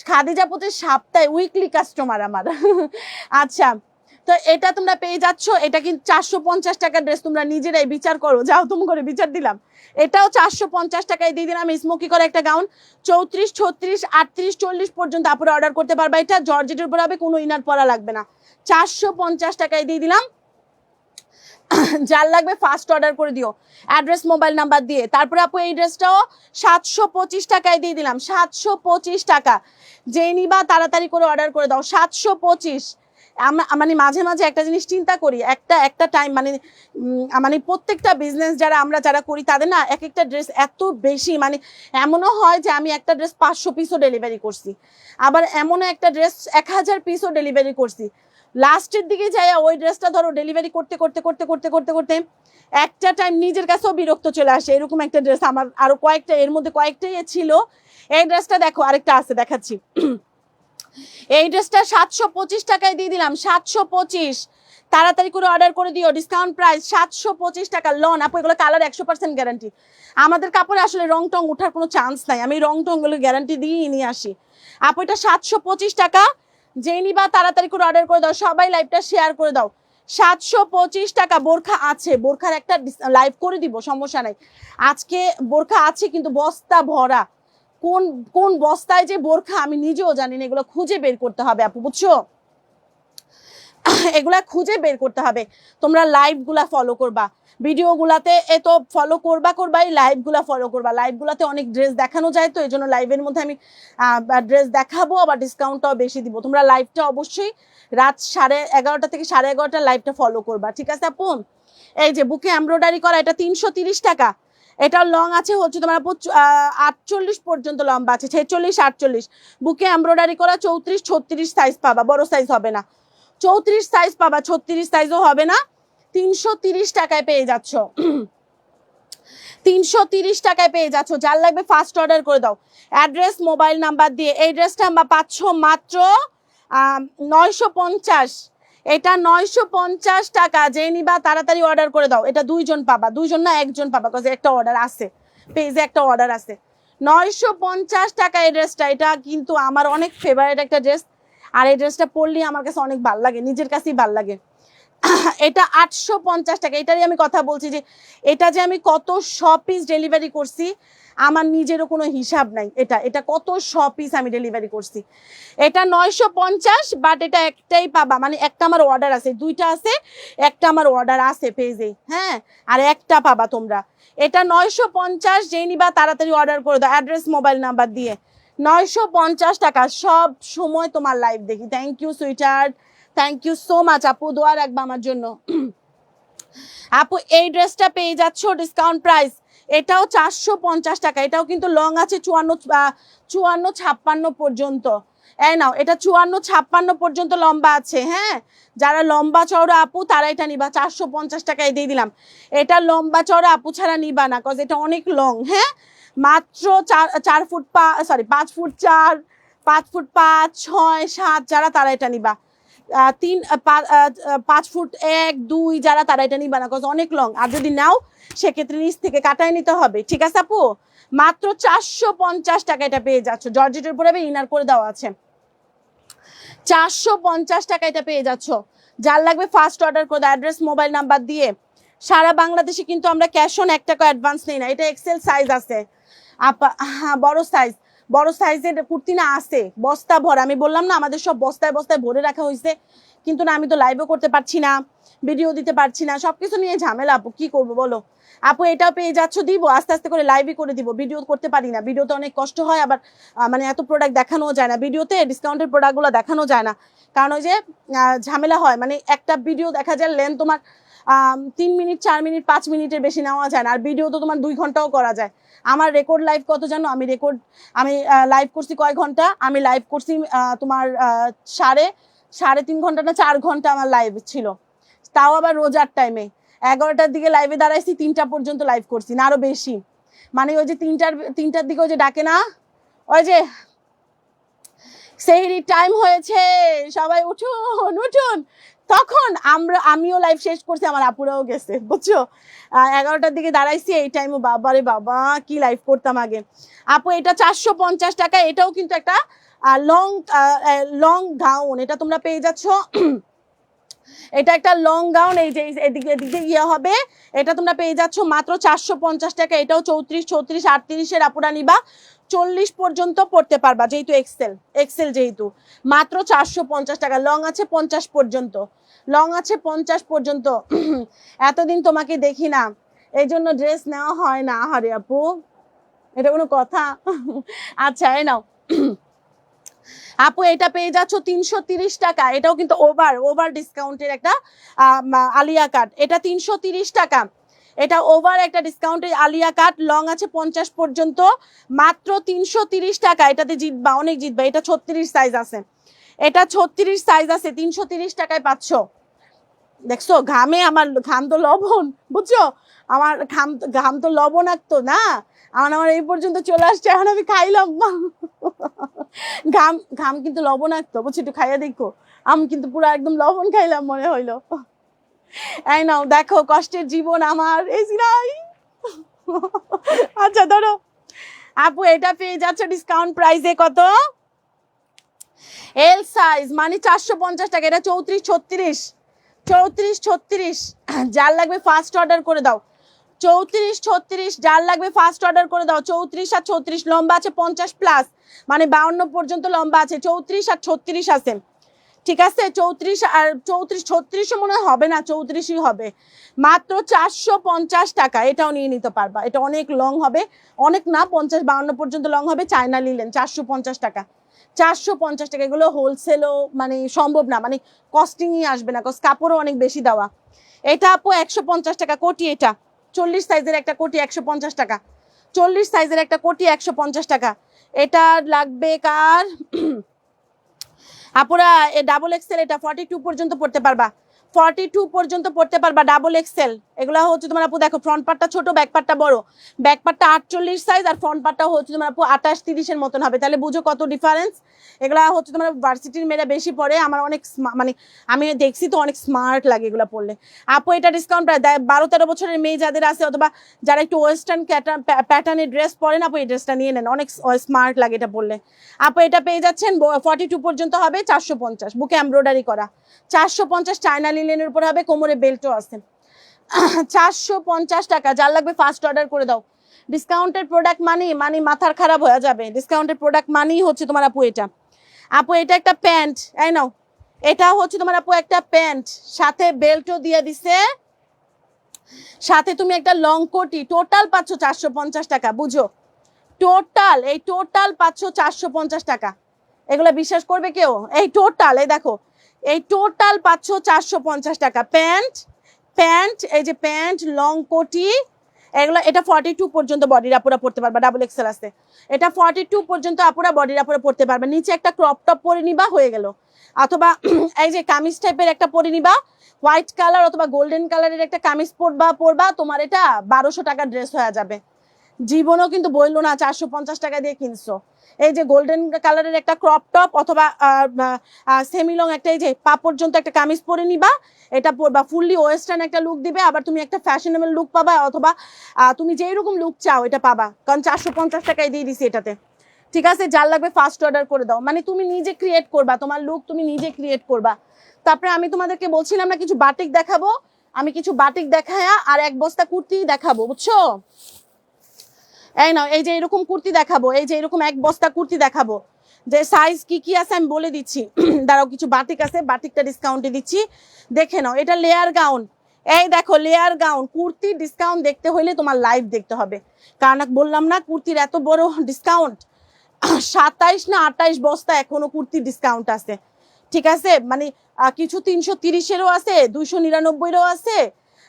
[SPEAKER 1] খাদিজা পুজোর সপ্তাহে উইকলি কাস্টমার আমার। আচ্ছা তো এটা তোমরা পেয়ে যাচ্ছ, এটা কিন্তু 450 টাকার ড্রেস, তোমরা নিজেরাই বিচার করো, যাও তুমি করে বিচার দিলাম। এটাও 450 টাকায় দিয়ে দিলাম, স্মোকি করে একটা গাউন, 34 36 38 40 পর্যন্ত আপুরা অর্ডার করতে পারবা। এটা জর্জেটের উপর হবে, কোনো ইনার পরা লাগবে না, 450 টাকায় দিয়ে দিলাম। যার লাগবে ফার্স্ট অর্ডার করে দিও অ্যাড্রেস মোবাইল নাম্বার দিয়ে। তারপরে আপু এই ড্রেসটাও 725 টাকায় দিয়ে দিলাম, 725 টাকা। যেই নিবা তাড়াতাড়ি করে অর্ডার করে দাও, 725। মানে মাঝে মাঝে একটা জিনিস চিন্তা করি, একটা টাইম মানে প্রত্যেকটা বিজনেস যারা করি তাদের না এক একটা ড্রেস এত বেশি, মানে এমনও হয় যে আমি একটা ড্রেস 500 পিসও ডেলিভারি করছি, আবার এমনও একটা ড্রেস 1000 পিসও ডেলিভারি করছি। লাস্টের দিকে যাই ওই ড্রেসটা ধরো ডেলিভারি করতে করতে করতে করতে করতে করতে একটা টাইম নিজের কাছেও বিরক্ত চলে আসে। এরকম একটা ড্রেস আমার আরো কয়েকটা, এর মধ্যে কয়েকটাই ছিল। এই ড্রেসটা দেখো, আরেকটা আছে দেখাচ্ছি। এই ড্রেসটা 725 টাকায় দিয়ে দিলাম, 725। তাড়াতাড়ি করে অর্ডার করে দিও, ডিসকাউন্ট প্রাইস 725 টাকা। লন আপু এগুলো কালার 100% গ্যারান্টি, আমাদের কাপড়ে আসলে রং টং ওঠার কোনো চান্স নাই, আমি রং টং গুলো গ্যারান্টি দিয়েই নিয়ে আসি। আপু এটা 725 টাকা, যেই নিবা তাড়াতাড়ি করে অর্ডার করে দাও, সবাই লাইভটা শেয়ার করে দাও। 725 টাকা। বোরখা আছে, বোরখার একটা লাইভ করে দিব, সমস্যা নাই। আজকে বোরখা আছে কিন্তু বস্তা ভরা, কোন কোন বস্তায় যে বোরখা আমি নিজেও জানি না, এগুলো খুঁজে বের করতে হবে আপু, বুঝছো? এগুলা খুঁজে বের করতে হবে, তোমরা লাইভ গুলা ফলো করবা। ভিডিওগুলাতে এ তো ফলো করবাই, লাইভগুলা ফলো করবা। লাইভগুলাতে অনেক ড্রেস দেখানো যায়, তো এই জন্য লাইভের মধ্যে আমি ড্রেস দেখাবো, আবার ডিসকাউন্টটাও বেশি দিব। তোমরা লাইভটা অবশ্যই রাত 11:30 থেকে 11:30 লাইভটা ফলো করবা, ঠিক আছে আপু? এই যে বুকে এমব্রয়ডারি করা, এটা 330 টাকা। এটা লং আছে হচ্ছে তোমার 48 পর্যন্ত লম্বা আছে, 46 48। বুকে এমব্রয়ডারি করা 34 36 সাইজ পাবা, বড় সাইজ হবে না। 34 সাইজ পাবা, 36 সাইজও হবে না। 330 টাকায় পেয়ে যাচ্ছ। 330 টাকায় পেয়ে যাচ্ছ। যার লাগবে ফার্স্ট অর্ডার করে দাও, অ্যাড্রেস মোবাইল নাম্বার দিয়ে। এই ড্রেসটা আমরা পাচ্ছ মাত্র 950। এটা 950 টাকা। যে নিবা তাড়াতাড়ি অর্ডার করে দাও। এটা 2 জন পাবা, 2 জন না 1 জন পাবা, কারণ একটা অর্ডার আছে, পেজে একটা অর্ডার আছে। 950 টাকা এই ড্রেসটা। এটা কিন্তু আমার অনেক ফেভারিট একটা ড্রেস, আর এই ড্রেসটা পরলে আমার কাছে অনেক ভালো লাগে, নিজের কাছেই ভালো লাগে। এটা 850 টাকা। এটারই আমি কথা বলছি যে এটা যে আমি কত পিস ডেলিভারি করছি, আমার নিজেরও কোনো হিসাব নাই। এটা কত পিস আমি ডেলিভারি করছি। এটা 950, বাট এটা একটাই পাবা, মানে একটা আমার অর্ডার আছে, 2টা আছে, একটা আমার অর্ডার আছে পেজে, হ্যাঁ, আর একটা পাবা তোমরা। এটা 950, যেই নিবা তাড়াতাড়ি অর্ডার করে দাও, অ্যাড্রেস মোবাইল নাম্বার দিয়ে। 950 টাকা। সব সময় তোমার লাইভ দেখি। Thank you sweater, thank you so much আপু, দোয়া রাখবা আমার জন্য। আপু এই ড্রেসটা পেয়ে যাচ্ছ ডিসকাউন্ট প্রাইস, এটাও 450 টাকা। এটাও কিন্তু লং আছে 54 56 পর্যন্ত। এই নাও, এটা 54 56 পর্যন্ত লম্বা আছে, হ্যাঁ। যারা লম্বা চওড়া আপু তারা এটা নিবা, 450 টাকায় দিয়ে দিলাম। এটা লম্বা চওড়া আপু ছাড়া নিবা না, কজ এটা অনেক লং, হ্যাঁ। মাত্র 4 ফুট 5 ফুট 4, 5 ফুট 5 6 7 যারা তারা এটা নিবা। 5 ফুট 1 2 যারা তারা এটা নিবা না, কজ অনেক লং। আর যদি নাও সেক্ষেত্রে নিচ থেকে কাটায় নিতে হবে, ঠিক আছে আপু? মাত্র 450 টাকা এটা পেয়ে যাচ্ছ। জর্জেটের উপরে ইনার করে দেওয়া আছে। 450 টাকা এটা পেয়ে যাচ্ছ। যার লাগবে ফার্স্ট অর্ডার করে দাও, অ্যাড্রেস মোবাইল নাম্বার দিয়ে। সারা বাংলাদেশে কিন্তু আমরা ক্যাশ অন 1 টাকা অ্যাডভান্স নেই না। এটা এক্সেল সাইজ আছে আপা, হ্যাঁ বড় সাইজের কুর্তি না আছে, বস্তা ভরা। আমি বললাম না আমাদের সব বস্তায় বস্তায় ভরে রাখা হয়েছে, কিন্তু না আমি তো লাইভও করতে পারছি না, ভিডিও দিতে পারছি না, সবকিছু নিয়ে ঝামেলা আপু, কি করবো বলো? আপু এটাও পেয়ে যাচ্ছ, দিব আস্তে আস্তে করে লাইভই করে দিব। ভিডিও করতে পারি না, ভিডিওতে অনেক কষ্ট হয়, আবার মানে এত প্রোডাক্ট দেখানো যায় না ভিডিওতে, ডিসকাউন্টের প্রোডাক্টগুলো দেখানো যায় না, কারণ ওই যে ঝামেলা হয়। মানে একটা ভিডিও দেখা যায় লেন্থ তোমার 3 মিনিট 4 মিনিট 5 মিনিটের বেশি নেওয়া যায় না, আর ভিডিও তো তোমার 2 ঘন্টাও করা যায়। আমার রেকর্ড লাইভ কত জানো? আমি লাইভ করছি কয় ঘন্টা? আমি লাইভ করছি তোমার 3.5 ঘন্টা না 4 ঘন্টা আমার লাইভ ছিল, তাও আবার রোজার টাইমে। 11টার দিকে লাইভে দাঁড়াইছি, 3টা পর্যন্ত লাইভ করছি, না আরো বেশি। মানে ওই যে 3টার দিকে ওই যে ডাকে না, ওই যে সেহরির টাইম হয়েছে সবাই উঠুন উঠুন, তখন আমিও লাইভ শেষ করছি, আমার আপুরাও গেছে, বুঝছো? 11টার দিকে দাঁড়াইছি, এই টাইমও বাবারে বাবা কি লাইভ করতাম আগে। আপু এটা 450 টাকা। এটাও কিন্তু একটা লং গাউন, এটা তোমরা পেয়ে যাচ্ছ। এটা একটা লং গাউন, এই যে এদিকে ইয়ে হবে, এটা তোমরা পেয়ে যাচ্ছ মাত্র 450 টাকা। এটাও 34 36 38 আপুরা নিবা, 40 পর্যন্ত পড়তে পারবা, যেহেতু এক্সেল যেহেতু। মাত্র 450 টাকা। লং আছে 50 পর্যন্ত, লং আছে 50 পর্যন্ত। এতদিন তোমাকে দেখি না, এই জন্য ড্রেস নেওয়া হয় না। আরে আপু এটা কোনো কথা? আচ্ছা এই নাও আপু, এটা পেয়ে যাচ্ছ 330 টাকা। এটাও কিন্তু ওভার ডিসকাউন্টের একটা আলিয়া কাট। এটা 330 টাকা। এটা ওভার একটা ডিসকাউন্টের আলিয়া কাট, লং আছে 50 পর্যন্ত, মাত্র 330 টাকা। এটাতে জিতবা, অনেক জিতবা। এটা 36 সাইজ আছে, এটা 36 সাইজ আছে, 330 টাকায় পাচ্ছ। দেখছো ঘামে আমার ঘাম তো লবণ, বুঝছো? আমার ঘাম তো লবণাক্ত না, আমার এই পর্যন্ত চলে আসছে, এখন আমি খাইলাম। ঘাম কিন্তু লবণাক্ত, বুঝছো? একটু খাইয়া দেখো, আমি কিন্তু পুরো একদম লবণ খাইলাম মনে হইলো। এই নাও দেখো, কষ্টের জীবন আমার, এই নাই। আচ্ছা ধরো আপু, এটা পেয়ে যাচ্ছে ডিসকাউন্ট প্রাইসে। কত? এল সাইজ, মানে 450 টাকা। এটা 34 36 যার লাগবে ফার্স্ট অর্ডার করে দাও। 34 36 যার লাগবে ফার্স্ট অর্ডার করে দাও। 34 আর 36 লম্বা আছে 50 প্লাস, মানে 52 পর্যন্ত লম্বা আছে। 34 আর 36 আছে, ঠিক আছে 34 আর 34 36 মনে হবে না, 34ই হবে। মাত্র 450 টাকা, এটাও নিয়ে নিতে পারবা। এটা অনেক লং হবে, অনেক না 50-52 পর্যন্ত লং হবে। চায়না লিলেন 450 টাকা, 450 টাকা। এগুলো হোলসেলও মানে সম্ভব না, মানে কস্টিংই আসবে না, কজ কাপড়ও অনেক বেশি দেওয়া। এটা আপু 150 টাকা কোটি, এটা 40 সাইজের একটা কোটি 150 টাকা, 40 সাইজের একটা কোটি 150 টাকা। এটা লাগবে কার আপুরা? ডাবল এক্সেল, এটা 42 পর্যন্ত পড়তে পারবা, 42 পর্যন্ত পড়তে পারবা ডাবল এক্সেল। এগুলা হচ্ছে তোমার আপু দেখো ফ্রন্ট পার্টটা ছোট, ব্যাক পার্টটা বড়। ব্যাক পার্টটা 48 সাইজ আর ফ্রন্ট পার্টটা হচ্ছে তোমার আপু 28-30 এর মতন হবে। তাহলে বুঝো কত ডিফারেন্স। এগুলা হচ্ছে তোমার ভার্সিটির মেয়েরা বেশি পড়ে, আমার অনেক মানে আমি দেখছি তো অনেক স্মার্ট লাগে এগুলো পড়লে। আপু এটা ডিসকাউন্ট প্রায় 12-13 বছরের মেয়ে যাদের আছে, অথবা যারা একটু ওয়েস্টার্ন প্যাটার্নের ড্রেস পরেন, আপু এই ড্রেসটা নিয়ে নেন, অনেক স্মার্ট লাগে এটা পড়লে। আপু এটা পেয়ে যাচ্ছেন 42 পর্যন্ত হবে 450, বুকে এমব্রয়ডারি করা 450। চায়না লিলেনের উপর হবে, কোমরে বেল্টও আছে। 450 টাকা। যার লাগবে ফার্স্ট অর্ডার করে দাও। ডিসকাউন্টের প্রোডাক্ট মানে মাথার খারাপ হয়ে যাবে। ডিসকাউন্টের প্রোডাক্ট মানেই হচ্ছে তোমার আপু এটা। আপু এটা একটা প্যান্ট, এই নাও, এটা হচ্ছে তোমার আপু একটা প্যান্ট, সাথে বেল্টও দিয়ে দিছে, সাথে তুমি একটা লং কোটি। টোটাল পাচ্ছ 450 টাকা, বুঝো টোটাল, এই টোটাল পাচ্ছ 450 টাকা। এগুলো বিশ্বাস করবে কেউ? এই টোটাল, এই দেখো, এই টোটাল পাচ্ছ 450 টাকা। প্যান্ট, প্যান্ট, এই যে প্যান্ট, লং কোটি, এগুলো। এটা 42 পর্যন্ত বডির আপুরা পড়তে পারবা, ডাবল এক্সেল আছে। এটা 42 পর্যন্ত আপুরা বডির আপুরা পড়তে পারবে। নিচে একটা ক্রপ টপ পরে নিবা, হয়ে গেল। অথবা এই যে কামিজ টাইপের একটা পরে নিবা, হোয়াইট কালার অথবা গোল্ডেন কালারের একটা কামিজ পরবা, তোমার এটা 1200 টাকার ড্রেস হয়ে যাবে। জীবনও কিন্তু বললো না 450 টাকা দিয়ে কিনছো। এই যে গোল্ডেন কালারের একটা ক্রপ টপ অথবা সেমি লং একটা, এই যে পা পর্যন্ত একটা কামিজ পরে নিবা, এটা পরবা, ফুললি ওয়েস্টার্ন একটা লুক দিবে। আবার তুমি একটা ফ্যাশনেবল লুক পাবা, অথবা তুমি যেই রকম লুক চাও এটা পাবা, কারণ 450 টাকায় দিয়ে দিছি এটাতে। ঠিক আছে, যার লাগবে ফার্স্ট অর্ডার করে দাও। মানে তুমি নিজে ক্রিয়েট করবা, তোমার লুক তুমি নিজে ক্রিয়েট করবা। তারপরে আমি তোমাদেরকে বলছিলাম না কিছু বাটিক দেখাবো, আমি কিছু বাটিক দেখায়া আর এক বস্তা কুর্তি দেখাবো, বুঝছো? এই নাও, এই যে এরকম কুর্তি দেখাবো, এই যে এরকম এক বস্তা কুর্তি দেখাবো। যে সাইজ কি কি আছে আমি বলে দিচ্ছি। দাঁড়াও, কিছু বাটিক আছে, বাটিকটা ডিসকাউন্টে দিচ্ছি, দেখে নাও। এটা লেয়ার গাউন, এই দেখো লেয়ার গাউন। কুর্তি ডিসকাউন্ট দেখতে হইলে তোমার লাইভ দেখতে হবে, কারণ বললাম না কুর্তির এত বড় ডিসকাউন্ট। 27 না 28 বস্তা এখনো কুর্তির ডিসকাউন্ট আছে। ঠিক আছে, মানে কিছু 330-এরও আছে, 299-এরও আছে,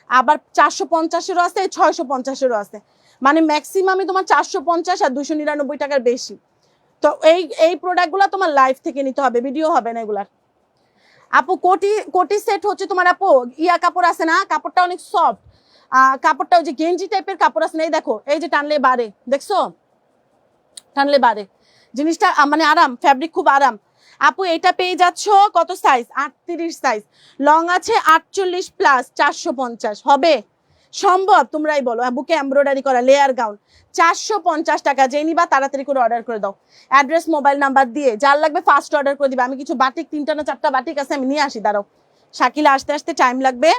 [SPEAKER 1] আবার 450-এরও আছে, 650-এরও আছে। মানে ম্যাক্সিমামই তোমার 450 আর 299 টাকার বেশি। তো এই প্রোডাক্টগুলো তোমার লাইভ থেকে নিতে হবে, ভিডিও হবে না এগুলার। আপু কোটি কোটি সেট হচ্ছে তোমার আপু ইয়া কাপড় আছে না, কাপড়টা অনেক সফট। কাপড়টা ওই যে গেঞ্জি টাইপের কাপড় আছে না, এই দেখো, এই যে টানলে বাড়ে, দেখছো টানলে বাড়ে জিনিসটা, মানে আরাম, ফ্যাব্রিক খুব আরাম। আপু এটা পেয়ে যাচ্ছ কত সাইজ? 38 সাইজ, লং আছে 48+, 450 হবে সম্ভব? তোমরাই বলো। বুকে এমব্রয়ডারি করা লেয়ার গাউন, 450 টাকা। যে নিবা তাড়াতাড়ি করে অর্ডার করে দাও, অ্যাড্রেস মোবাইল নাম্বার দিয়ে। যার লাগবে ফার্স্ট অর্ডার করে দিবা। আমি কিছু বাটিক 3টা না 4টা বাটিক আছে, আমি নিয়ে আসি, দাঁড়াও। শাকিলা আসতে আসতে টাইম লাগবে,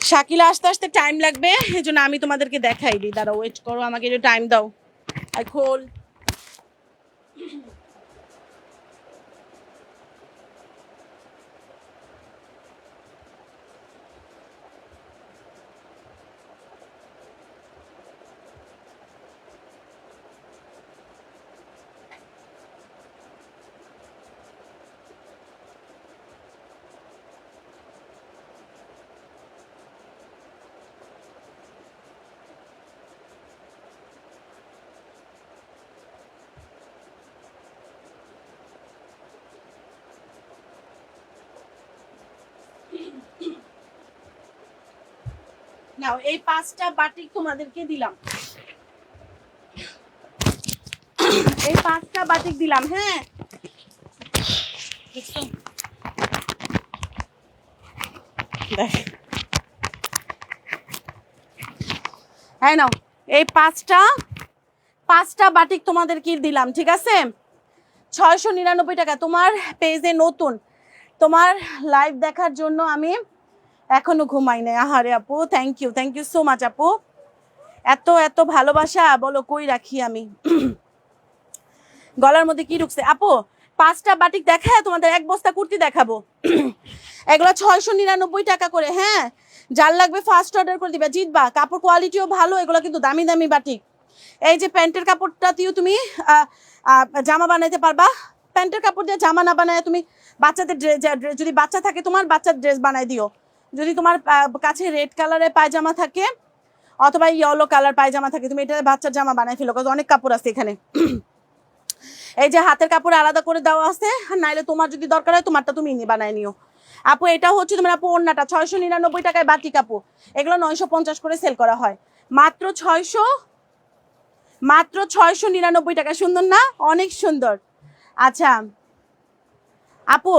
[SPEAKER 1] শাকিলা আসতে আসতে টাইম লাগবে, এই জন্য আমি তোমাদেরকে দেখাই দিই। দাঁড়াও, ওয়েট করো, আমাকে একটু টাইম দাও। খোল। নাও, এই 5টা বাটিক তোমাদেরকে দিলাম, এই 5টা বাটিক দিলাম। হ্যাঁ, হ্যাঁ নাও, এই 5টা বাটিক তোমাদেরকে দিলাম। ঠিক আছে, 699 টাকা। তোমার পেজে নতুন, তোমার লাইভ দেখার জন্য আমি এখনো ঘুমাই নাই। আহারে আপু, থ্যাংক ইউ সো মাচ আপু। এত এত ভালোবাসা বলো কই রাখি আমি। গলার মধ্যে কি ঢুকছে আপু? 5টা বাটিক দেখায় তোমাদের এক বস্তা কুর্তি দেখাবো। এগুলো 699 টাকা করে। হ্যাঁ, যার লাগবে ফার্স্ট অর্ডার করে দিবা, জিতবা। কাপড় কোয়ালিটিও ভালো, এগুলো কিন্তু দামি দামি বাটিক। এই যে প্যান্টের কাপড়টাতেও তুমি জামা বানাইতে পারবা। প্যান্টের কাপড় দিয়ে জামা না বানায় তুমি বাচ্চাদের যদি বাচ্চা থাকে তোমার বাচ্চার ড্রেস বানাই দিও। যদি তোমার কাছে রেড কালারের পায়জামা থাকে অথবা ইয়েলো কালার পায়জামা থাকে, তুমি এটা বাচ্চার জামা বানাই ফেলো, কারণ অনেক কাপড় আছে এখানে। এই যে হাতের কাপড় আলাদা করে দেওয়া আছে, নাইলে তোমার যদি দরকার হয় তোমারটা তুমি বানায় নিও। আপু এটা হচ্ছে তোমার আপু ওড়নাটা 699 টাকায় বাটিক আপু, এগুলো 950 করে সেল করা হয়। মাত্র 699 টাকা। সুন্দর না? অনেক সুন্দর। আচ্ছা আপু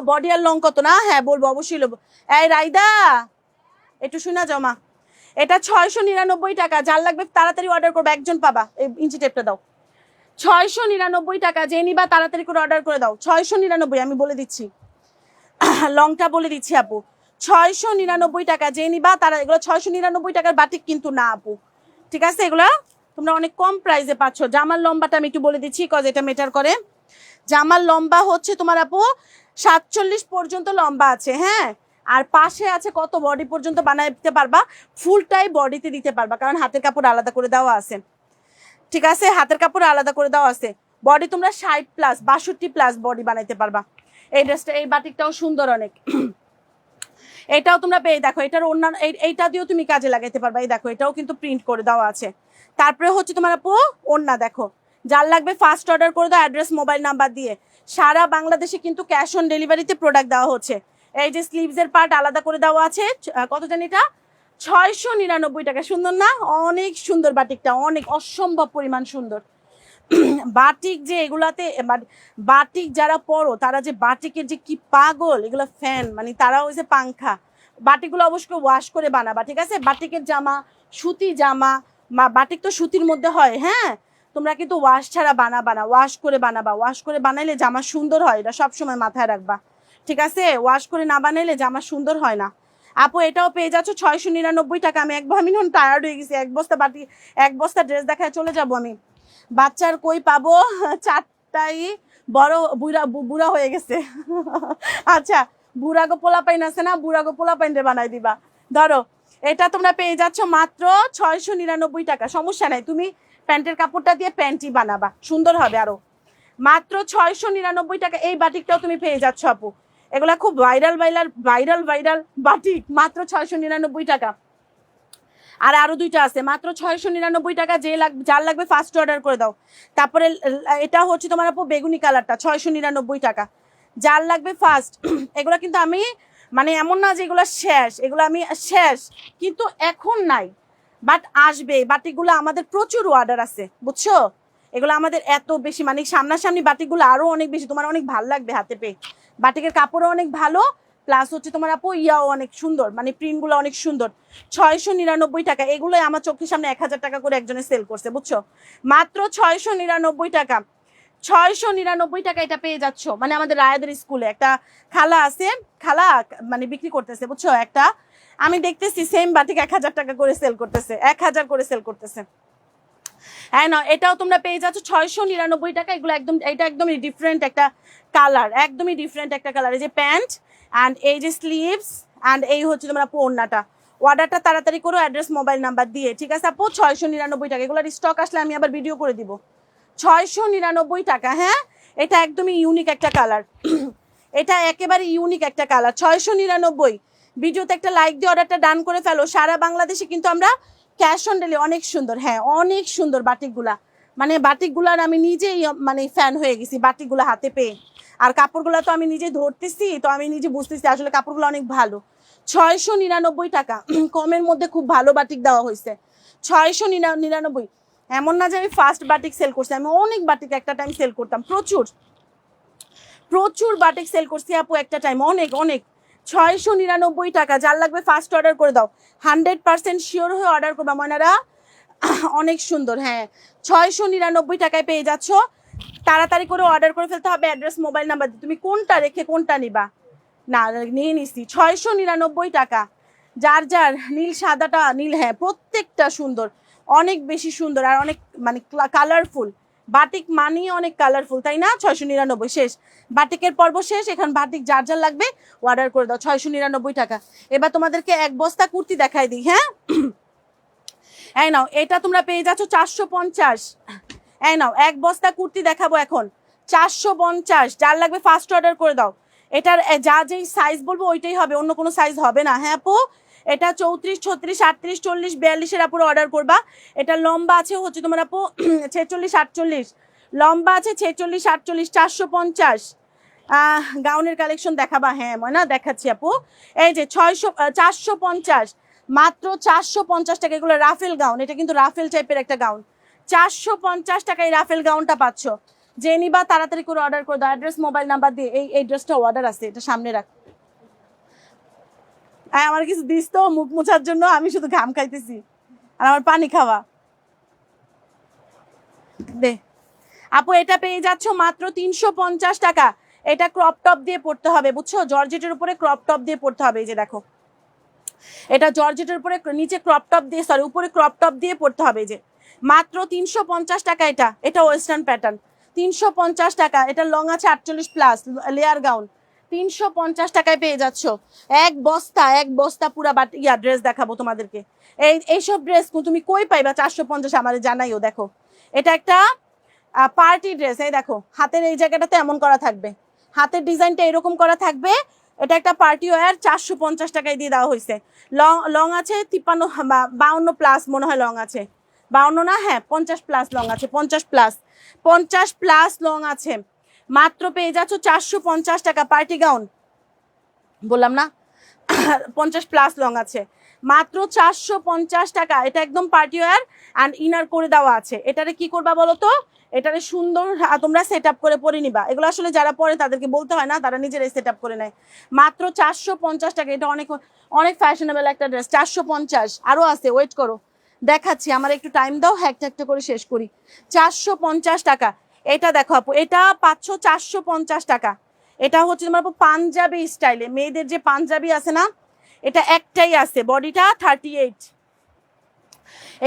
[SPEAKER 1] বডি আর লং কত না? হ্যাঁ বলবো, অবশ্যই বলবো। এই রাইদা একটু শোনা যাও মা, এটা 699 টাকা। যার লাগবে তাড়াতাড়ি অর্ডার করবে, একজন পাবা। এই ইঞ্চি টেপটা দাও। 699 টাকা, যে নিবা তাড়াতাড়ি করে অর্ডার করে দাও। 699, আমি বলে দিচ্ছি, লংটা বলে দিচ্ছি আপু। 699 টাকা, যে নিবা তারা। এগুলো 699 টাকার বাটিক কিন্তু না আপু, ঠিক আছে? এগুলো তোমরা অনেক কম প্রাইসে পাচ্ছ। জামার লম্বাটা আমি একটু বলে দিচ্ছি, কজ এটা মেটার করে। জামার লম্বা হচ্ছে তোমার আপু 47 পর্যন্ত লম্বা আছে। হ্যাঁ, আর পাশে আছে কত বডি পর্যন্ত বানাইতে পারবা, ফুলটাই বডিতে দিতে পারবা, কারণ হাতের কাপড় আলাদা করে দেওয়া আছে, ঠিক আছে? হাতের কাপড় আলাদা করে দেওয়া আছে। বডি তোমরা 60+, 62+ বডি বানাইতে পারবা। এই ড্রেসটা, এই বাটিকটাও সুন্দর অনেক। এটাও তোমরা পেয়ে দেখো, এটার অন্যান্য এইটা দিয়েও তুমি কাজে লাগাইতে পারবা। এই দেখো, এটাও কিন্তু প্রিন্ট করে দেওয়া আছে। তারপরে হচ্ছে তোমার আপু ওড়না দেখো। যার লাগবে ফার্স্ট অর্ডার করে দাও, অ্যাড্রেস মোবাইল নাম্বার দিয়ে। সারা বাংলাদেশে কিন্তু ক্যাশ অন ডেলিভারিতে প্রোডাক্ট দেওয়া হচ্ছে। এই যে স্লিভসের পার্ট আলাদা করে দেওয়া আছে, কত জানি এটা 699 টাকা। সুন্দর না? অনেক সুন্দর বাটিকটা, অনেক অসম্ভব পরিমাণ সুন্দর। বাটিক যে এগুলাতে, বাটিক যারা পরো তারা যে বাটিকের যে কি পাগল, এগুলো ফ্যান, মানে তারা হয়েছে পাংখা। বাটিকগুলো অবশ্যই ওয়াশ করে বানাবা, ঠিক আছে? বাটিকের জামা, সুতি জামা, বাটিক তো সুতির মধ্যে হয়। হ্যাঁ, তোমরা কিন্তু ওয়াশ ছাড়া বানাবা না, ওয়াশ করে বানাবা। ওয়াশ করে বানাইলে জামা সুন্দর হয়, এটা সবসময় মাথায় রাখবা, ঠিক আছে? ওয়াশ করে না বানাইলে জামা সুন্দর হয় না। আপু এটাও পেয়ে যাচ্ছ 699 টাকা। আমি আমি টায়ার্ড হয়ে গেছি, এক বস্তা ড্রেস দেখায় চলে যাব আমি। বাচ্চার কই পাবো, 4টাই বড় বুড়া হয়ে গেছে। আচ্ছা, বুড়াগো পোলা পাইন আছে না, বুড়াগো পোলা পাইন বানাই দিবা। ধরো এটা তোমরা পেয়ে যাচ্ছ মাত্র 699 টাকা। সমস্যা নাই, তুমি প্যান্টের কাপড়টা দিয়ে প্যান্টই বানাবা, সুন্দর হবে আরো। মাত্র 699 টাকা। এই বাটিকটাও তুমি পেয়ে যাচ্ছ আপু, এগুলা খুব ভাইরাল বাটিক, মাত্র 699 টাকা। আর আরো দুইটা আছে, মাত্র 699 টাকা। যার লাগবে ফার্স্ট অর্ডার করে দাও। তারপরে এটা হচ্ছে তোমার আপু বেগুনি কালারটা, 699 টাকা। যার লাগবে ফার্স্ট। এগুলা কিন্তু আমি মানে এমন না যে এগুলো শেষ, এগুলো আমি শেষ কিন্তু এখন নাই, বাট আসবে। বাটিকগুলো আমাদের প্রচুর অর্ডার আছে, বুঝছো? এগুলো আমাদের এত বেশি, মানে সামনাসামনি বাটিকগুলো আরো অনেক বেশি, তোমার অনেক ভালো লাগবে হাতে পেয়ে। বাটিকের কাপড়ও অনেক ভালো, প্লাস হচ্ছে তোমার আপু ইয়াও অনেক সুন্দর, মানে প্রিন্টগুলো অনেক সুন্দর। 699 টাকা। এগুলোই আমার চোখের সামনে 1000 টাকা করে একজনে সেল করছে, বুঝছো? মাত্র 699 টাকা। 699 টাকা এটা পেয়ে যাচ্ছ। মানে আমাদের রায়াদের স্কুলে একটা খালা আছে, খালা মানে বিক্রি করতেছে, বুঝছো? একটা আমি দেখতেছি সেম বাটিক 1000 টাকা করে সেল করতেছে, 1000 করে সেল করতেছে। হ্যাঁ না, এটাও তোমরা পেয়ে যাচ্ছ 699 টাকা। এগুলো একদম, এটা একদমই ডিফারেন্ট একটা কালার, একদমই ডিফারেন্ট একটা কালার। এই যে প্যান্ট অ্যান্ড এই যে স্লিভস অ্যান্ড এই হচ্ছে তোমরা ওড়নাটা। অর্ডারটা তাড়াতাড়ি করো, অ্যাড্রেস মোবাইল নাম্বার দিয়ে, ঠিক আছে আপু? 699 টাকা। এগুলোর স্টক আসলে আমি আবার ভিডিও করে দিব। 699 টাকা। হ্যাঁ, এটা একদমই ইউনিক একটা কালার। এটা একেবারে ইউনিক একটা কালার। 699। ভিডিওতে একটা লাইক দিয়ে অর্ডারটা ডান করে ফেলো। সারা বাংলাদেশে কিন্তু আমরা ক্যাশ অন ডেলিভারি। অনেক সুন্দর, হ্যাঁ অনেক সুন্দর বাটিকগুলা, মানে বাটিকগুলার আমি নিজেই মানে ফ্যান হয়ে গেছি বাটিকগুলো হাতে পেয়ে। আর কাপড়গুলো তো আমি নিজে ধরতেছি, তো আমি নিজে বুঝতেছি আসলে কাপড়গুলো অনেক ভালো। 699 টাকা। কমের মধ্যে খুব ভালো বাটিক দেওয়া হয়েছে। 699। এমন না যে আমি ফার্স্ট বাটিক সেল করছি, আমি অনেক বাটিক একটা টাইম সেল করতাম, প্রচুর বাটিক সেল করছি আপু একটা টাইম, অনেক অনেক। 699 টাকা। যার লাগবে ফার্স্ট অর্ডার করে দাও, 100% শিওর হয়ে অর্ডার করবা ময়নারা। অনেক সুন্দর। হ্যাঁ, 699 টাকায় পেয়ে যাচ্ছ। তাড়াতাড়ি করে অর্ডার করে ফেলতে হবে, অ্যাড্রেস মোবাইল নাম্বার দিয়ে। তুমি কোনটা রেখে কোনটা নিবা? না নিয়ে নিছি। 699 টাকা। যার যার নীল, সাদাটা নীল, হ্যাঁ প্রত্যেকটা সুন্দর, অনেক বেশি সুন্দর আর অনেক মানে কালারফুল। বাটিক মানেই অনেক কালারফুল, তাই না? 699 শেষ, বাটিকের পর্ব শেষ। এখন বাটিক যার যার লাগবে অর্ডার করে দাও, 699 টাকা। এবার তোমাদেরকে এক বস্তা কুর্তি দেখাই দিই, হ্যাঁ। এই নাও, এটা তোমরা পেয়ে যাচ্ছ 450। এই নাও, এক বস্তা কুর্তি দেখাবো এখন, 450। যার লাগবে ফার্স্ট অর্ডার করে দাও। এটার যা যেই সাইজ বলবো ওইটাই হবে, অন্য কোনো সাইজ হবে না, হ্যাঁ আপু। এটা 34, 36, 38, 40, 42-এর আপুর অর্ডার করবা। এটা লম্বা আছে হচ্ছে তোমার আপু 46, 48, লম্বা আছে 46, 48, 450। গাউনের কালেকশন দেখাবা? হ্যাঁ ময়না দেখাচ্ছি আপু। এই যে 450, মাত্র 450 টাকা। এগুলো রাফেল গাউন, এটা কিন্তু রাফেল টাইপের একটা গাউন। 450 টাকায় রাফেল গাউনটা পাচ্ছ। যে নিবা তাড়াতাড়ি করে অর্ডার করে দাও, অ্যাড্রেস মোবাইল নাম্বার দিয়ে। এই ড্রেসটা অর্ডার আছে, এটা সামনে রাখ। আমার কিছু দিস তো মুখ মোছার জন্য, আমি শুধু ঘাম খাইতেছি আর আমার পানি খাওয়া দে। আপু এটা পেয়ে যাচ্ছ মাত্র 350 টাকা। এটা ক্রপ টপ দিয়ে পড়তে হবে, বুঝছো? জর্জেটের উপরে ক্রপ টপ দিয়ে পড়তে হবে। এই যে দেখো, এটা জর্জেটের উপরে নিচে ক্রপ টপ দিয়ে, সরি উপরে ক্রপ টপ দিয়ে পড়তে হবে। এই যে মাত্র 350 টাকা। এটা ওয়েস্টার্ন প্যাটার্ন, 350 টাকা। এটা লং আছে 48+, লেয়ার গাউন, 350 টাকায় পেয়ে যাচ্ছ। এক বস্তা পুরা ড্রেস দেখাবো তোমাদেরকে। এইসব ড্রেস তুমি কই পাইবা 450? আমাদের জানাইও। দেখো, এটা একটা পার্টি ড্রেস। এই দেখো, হাতের এই জায়গাটাতে এমন করা থাকবে, হাতের ডিজাইনটা এরকম করা থাকবে। এটা একটা পার্টি ওয়্যার, 450 টাকায় দিয়ে দেওয়া হয়েছে। লং আছে 52+ মনে হয় লং আছে, 52 না, হ্যাঁ 50+ লং আছে, 50+ লং আছে। মাত্র পেয়ে যাচ্ছ 450 টাকা। পার্টি গাউন বললাম না, 50+ লং আছে, মাত্র 450 টাকা। এটা একদম পার্টি ওয়্যার অ্যান্ড ইনার করে দেওয়া আছে। এটারে কি করবা বলো তো? এটারে সুন্দর তোমরা সেট আপ করে পরে নিবা। এগুলো আসলে যারা পরে তাদেরকে বলতে হয় না, তারা নিজেরাই সেট আপ করে নেয়। মাত্র 450 টাকা। এটা অনেক অনেক ফ্যাশনেবল একটা ড্রেস। 450 আরও আছে, ওয়েট করো দেখাচ্ছি, আমার একটু টাইম দাও, একটা একটা করে শেষ করি। 450 টাকা। এটা দেখো আপু, এটা পাচ্ছ 450 টাকা। এটা হচ্ছে তোমার আপু পাঞ্জাবি স্টাইলে, মেয়েদের যে পাঞ্জাবি আছে না, এটা একটাই আছে, বডিটা 38।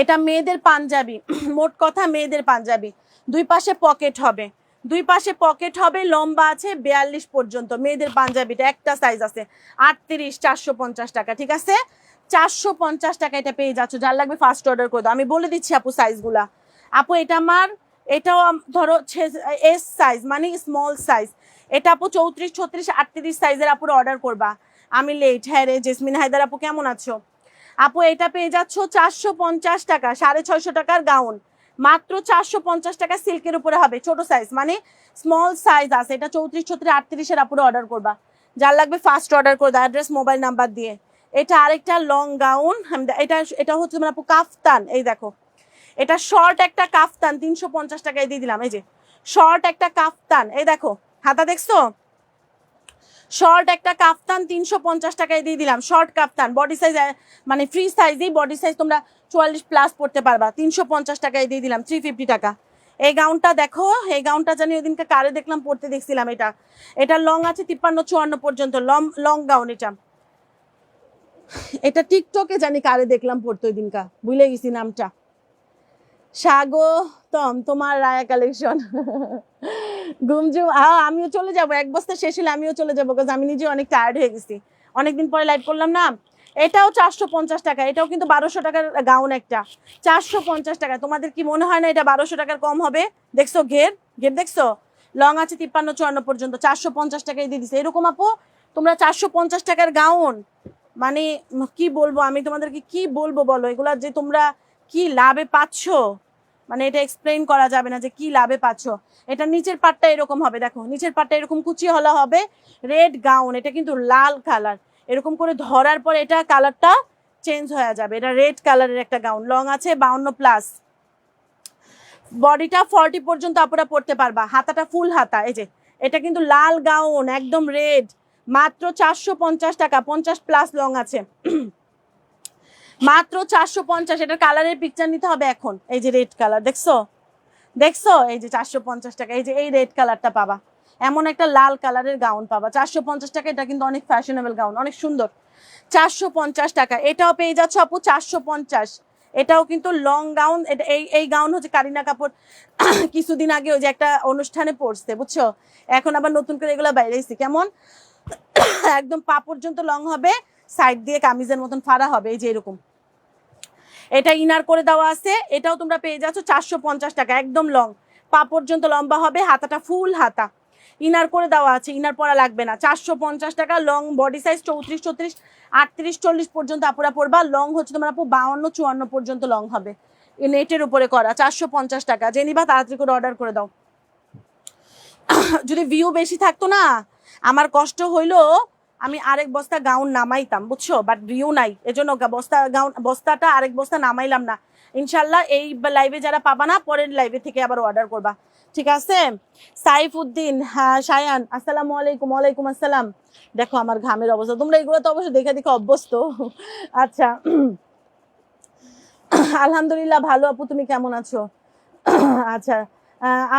[SPEAKER 1] এটা মেয়েদের পাঞ্জাবি, মোট কথা মেয়েদের পাঞ্জাবি। দুই পাশে পকেট হবে, লম্বা আছে 42 পর্যন্ত। মেয়েদের পাঞ্জাবিটা একটা সাইজ আছে 38, 450 টাকা। ঠিক আছে, 450 টাকা এটা পেয়ে যাচ্ছ। যার লাগবে ফার্স্ট অর্ডার করে দাও। আমি বলে দিচ্ছি আপু সাইজগুলা। আপু এটা আমার, এটাও ধরো এস সাইজ, মানে স্মল সাইজ। এটা আপু 34, 36, 38 সাইজের আপুর অর্ডার করবা। আমি লেট। হ্যাঁ রে জেসমিন হায়দার আপু, কেমন আছো আপু? এটা পেয়ে যাচ্ছ 450 টাকা, 650 টাকার গাউন, মাত্র 450 টাকা। সিল্কের উপরে হবে, ছোট সাইজ, মানে স্মল সাইজ আছে। এটা 34, 36, 38-এর আপুরে অর্ডার করবা। যার লাগবে ফার্স্ট অর্ডার করে দাও, অ্যাড্রেস মোবাইল নাম্বার দিয়ে। এটা আরেকটা লং গাউন, এটা হচ্ছে মানে আপু কাফতান। এই দেখো, এটা শর্ট একটা কাফতান, 350 টাকায় দিয়ে দিলাম। এই যে শর্ট একটা কাফতান, এই দেখো হাতা দেখছো, শর্ট একটা কাফতান 350 টাকায় দিয়ে দিলাম। শর্ট কাফতান, বডি সাইজ মানে ফ্রি সাইজই, বডি সাইজ তোমরা 44+ পড়তে পারবা। 350 টাকায় দিয়ে দিলাম, 350 টাকা। এই গাউনটা দেখো, এই গাউনটা জানি ওইদিনকে কারে দেখলাম পড়তে দেখছিলাম। এটা লং আছে 53, 54 পর্যন্ত, লং গাউন। এটা টিকটকে জানি কারে দেখলাম পড়তে ওই দিনকা, ভুলে গেছি নামটা। স্বাগতম তোমার রায়া কালেকশন। ঘুমঝুম, আমিও চলে যাব, এক বস্তা শেষ হলে আমিও চলে যাবো, কারণ আমি নিজে অনেক টায়ার্ড হয়ে গেছি, অনেকদিন পরে লাইভ করলাম না। এটাও 450 টাকা, এটাও কিন্তু 1200 টাকার গাউন একটা, 450 টাকা। তোমাদের কি মনে হয় না এটা 1200 টাকার কম হবে? দেখছো ঘের দেখছো, লং আছে 53, 54 পর্যন্ত, 450 টাকায় দিয়ে দিছে। এরকম আপু তোমরা 450 টাকার গাউন, মানে কি বলবো আমি তোমাদেরকে, কি বলবো বলো, এগুলা যে তোমরা কি লাভে পাচ্ছ, মানে এটা এক্সপ্লেইন করা যাবে না যে কি লাভে পাচ্ছ। এটা নিচের পাটটা এরকম হবে, দেখো নিচের পাটটা এরকম কুচি হলা হবে, রেড গাউন। এটা কিন্তু লাল কালার, এরকম করে ধরার পরে এটা কালারটা চেঞ্জ হয়ে যাবে। এটা রেড কালারের একটা গাউন, লং আছে 52+, বডিটা 40 পর্যন্ত আপনারা পড়তে পারবা, হাতাটা ফুল হাতা। এই যে এটা কিন্তু লাল গাউন, একদম রেড, মাত্র 450 টাকা, 50+ লং আছে, মাত্র 450। এটার কালারের পিকচার নিতে হবে এখন। এই যে রেড কালার, দেখছো, এই যে 450 টাকা। এই যে এই রেড কালারটা পাবা, এমন একটা লাল কালারের গাউন পাবা 450 টাকা। এটা কিন্তু অনেক ফ্যাশনেবল গাউন, অনেক সুন্দর, 450 টাকা। এটাও পেয়ে যাচ্ছ আপু 450। এটাও কিন্তু লং গাউন। এটা এই গাউন হচ্ছে কারিনা কাপুর কিছুদিন আগে ওই যে একটা অনুষ্ঠানে পরছে, বুঝছো? এখন আবার নতুন করে এগুলো বাইরেছি। কেমন একদম পা পর্যন্ত লং হবে, সাইড দিয়ে কামিজের মতন ফাড়া হবে, এই যে এরকম। এটা ইনার করে দেওয়া আছে, এটাও তোমরা পেয়ে যাচ্ছ 450 টাকা, একদম লং, পা পর্যন্ত লম্বা হবে, হাতাটা ফুল হাতা, ইনার করে দেওয়া আছে, ইনার পরা লাগবে না। 450 টাকা, লং বডি সাইজ 34, 34, 38, 40 পর্যন্ত আপুরা পরবা। লং হচ্ছে তোমার আপু 52, 54 পর্যন্ত লং হবে, নেটের উপরে করা। 450 টাকা, যে নিবা তাড়াতাড়ি করে অর্ডার করে দাও। যদি ভিউ বেশি থাকতো না, আমার কষ্ট হইলো, আমি আরেক বস্তা গাউন নামাইতাম, বুঝছো? বাট ভিউ নাই, এজন্য বস্তাটা আরেক বস্তা নামাইলাম না। ইনশাল্লাহ এই লাইভে যারা পাবা না, পরের লাইভে থেকে আবার অর্ডার করবা, ঠিক আছে? সাইফুদ্দিন, হ্যাঁ সায়ান, আসসালামু আলাইকুম। ওয়ালাইকুম আসসালাম। দেখো আমার ঘামের অবস্থা, তোমরা এগুলো তো অবশ্যই দেখে দেখে অভ্যস্ত। আচ্ছা আলহামদুলিল্লাহ ভালো আপু, তুমি কেমন আছো? আচ্ছা,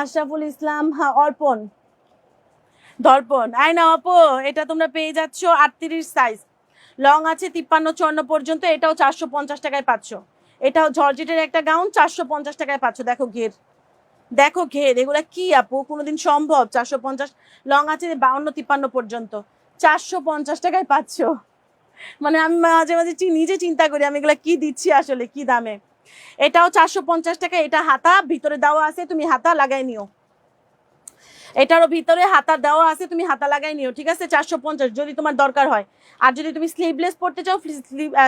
[SPEAKER 1] আশরাফুল ইসলাম, হ্যাঁ অর্পণ, দর্পণ, আই না আপু, এটা তোমরা পেয়ে যাচ্ছ 38 সাইজ, লং আছে 53, 54 পর্যন্ত। এটাও 450 টাকায় পাচ্ছ। এটাও জর্জেটের একটা গাউন, 450 টাকায় পাচ্ছ। দেখো ঘের, দেখো ঘের, এগুলা কি আপু কোনোদিন সম্ভব? 450, লং আছে 52, 53 পর্যন্ত, 450 টাকায় পাচ্ছ। মানে আমি মাঝে মাঝে নিজে চিন্তা করি আমি এগুলা কি দিচ্ছি আসলে, কি দামে। এটাও 450 টাকা। এটা হাতা ভিতরে দেওয়া আছে, তুমি হাতা লাগাই নিও। এটারও ভিতরে হাতা দেওয়া আছে, তুমি হাতা লাগাই নিও, ঠিক আছে? 450 যদি তোমার দরকার হয়। আর যদি তুমি স্লিভলেস পড়তে চাও,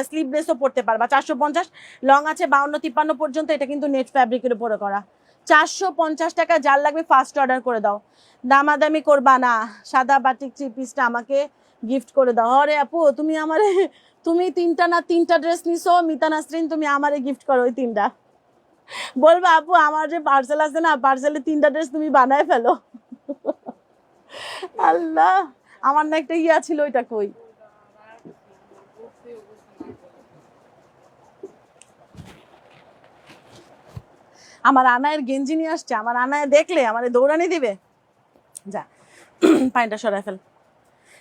[SPEAKER 1] স্লিভলেসও পড়তে পারবা। 450, লং আছে 52, 53 পর্যন্ত। এটা কিন্তু নেট ফ্যাব্রিকের উপরে করা। 450 টাকা, যার লাগবে ফার্স্ট অর্ডার করে দাও, দামাদামি করবা না। সাদা বাটিক 3 পিসটা আমাকে গিফট করে দাও। আরে আপু তুমি আমারে, তুমি 3টা ড্রেস নিছো, মিতা নাসরিন, তুমি আমারে গিফট করো ওই 3টা। বলবা আপু আমার যে পার্সেল আছে না, পার্সেলে 3টা ড্রেস তুমি বানায় ফেলো। আল্লাহ, আমার না একটা ইয়া ছিল, ওইটা কই? আমার আনায়ের গেঞ্জি নিয়ে আসছে, আমার আনায় দেখলে আমার দৌড়ানি দিবে। যা পানিটা সরাই ফেল।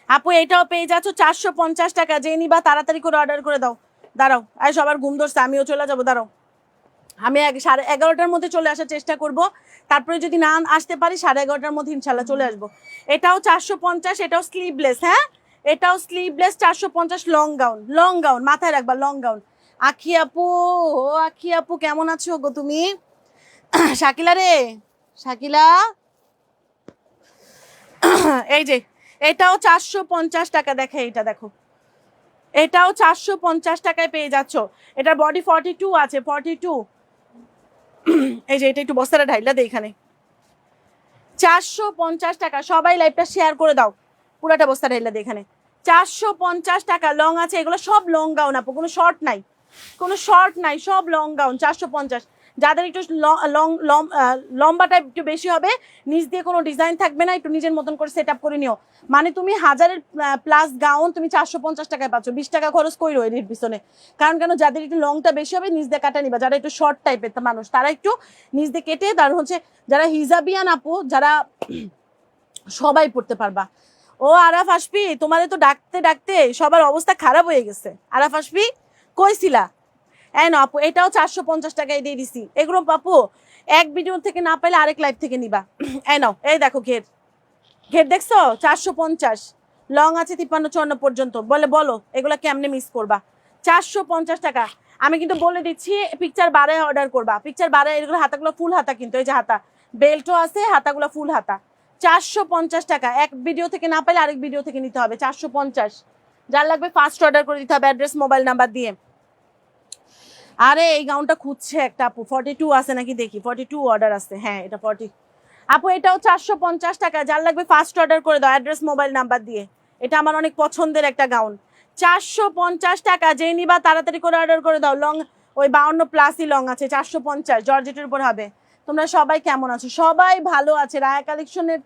[SPEAKER 1] আপু এটাও পেয়ে যাচ্ছ 450 টাকা, যে নিবা তাড়াতাড়ি করে অর্ডার করে দাও। দাঁড়াও, আর সবার ঘুম ধরছে, আমিও চলে যাবো, দাঁড়াও। আমি 11:30-র মধ্যে চলে আসার চেষ্টা করব, তারপরে যদি না আসতে পারি 11:30-র মধ্যে ইনশাল্লাহ চলে আসবো। এটাও 450, এটাও স্লিভলেস, হ্যাঁ এটাও sleeveless, 450, long gown, long gown মাথায় রাখবা, লং গাউন। আখি আপু, ও আখি আপু কেমন আছো গো তুমি? শাকিলা রে, শাকিলা, এই যে এটাও 450 টাকা। দেখে এটা, দেখো এটাও 450 টাকায় পেয়ে যাচ্ছ। এটার বডি 42 আছে, 42। এই যে এটা একটু বস্তাটা ঢাইলা দে এখানে। 450 টাকা, সবাই লাইভটা শেয়ার করে দাও, পুরাটা বস্তা ঢাইলা দে এখানে। 450 টাকা, লং আছে, এগুলো সব লং গাউন আপু, কোনো শর্ট নাই, কোনো শর্ট নাই, সব লং গাউন। 450, যাদের একটু লম্বাটা একটু বেশি হবে, নিচ দিয়ে কোনো ডিজাইন থাকবে না, একটু নিজের মতন করে সেট আপ করে নিও। মানে তুমি 1000-এর প্লাস গাউন তুমি 450 টাকায় পাচ্ছ। 20 টাকা খরচ কইরো এর পিছনে। কারণ কেন, যাদের একটু লংটা বেশি হবে নিচ দিয়ে কাটা নিবা, যারা একটু শর্ট টাইপের মানুষ তারা একটু নিচ দিয়ে কেটে, তার হচ্ছে যারা হিজাবিয়ান আপু, যারা সবাই পড়তে পারবা। ও আরাফ আসবি, তোমারে তো ডাকতে ডাকতে সবার অবস্থা খারাপ হয়ে গেছে। আরাফ আসবি কইছিলা? এই না আপু, এটাও 450 টাকায় দিয়ে দিছি। এগুলো আপু এক ভিডিও থেকে না পাইলে আরেক লাইভ থেকে নিবা। এই নাও, এই দেখো ঘের, ঘের দেখছো? 450, লং আছে 53, 54 পর্যন্ত। বলো এগুলা কেমনে মিস করবা? 450 টাকা। আমি কিন্তু বলে দিচ্ছি, পিকচার বারে অর্ডার করবা, পিকচার বারে। এগুলো হাতাগুলো ফুল হাতা, কিন্তু এই যে হাতা বেল্টও আছে, হাতাগুলো ফুল হাতা। 450 টাকা, এক ভিডিও থেকে না পাইলে আরেক ভিডিও থেকে নিতে হবে। 450, যার লাগবে ফার্স্ট অর্ডার করে দিতে হবে, অ্যাড্রেস মোবাইল নাম্বার দিয়ে। আরে এই গাউনটা খুঁজছে একটা আপু, 42 আছে নাকি দেখি, 42 অর্ডার আছে, হ্যাঁ এটা 40। আপু এটাও 450 টাকা, যার লাগবে ফার্স্ট অর্ডার করে দাও, অ্যাড্রেস মোবাইল নাম্বার দিয়ে। এটা আমার অনেক পছন্দের একটা গাউন। 450 টাকা, যে নিবা তাড়াতাড়ি করে অর্ডার করে দাও। লং ওই 52 প্লাসই লং আছে, 450, জর্জেটের উপর হবে। তোমরা সবাই কেমন আছো? সবাই ভালো আছে। রায়া কালেকশনের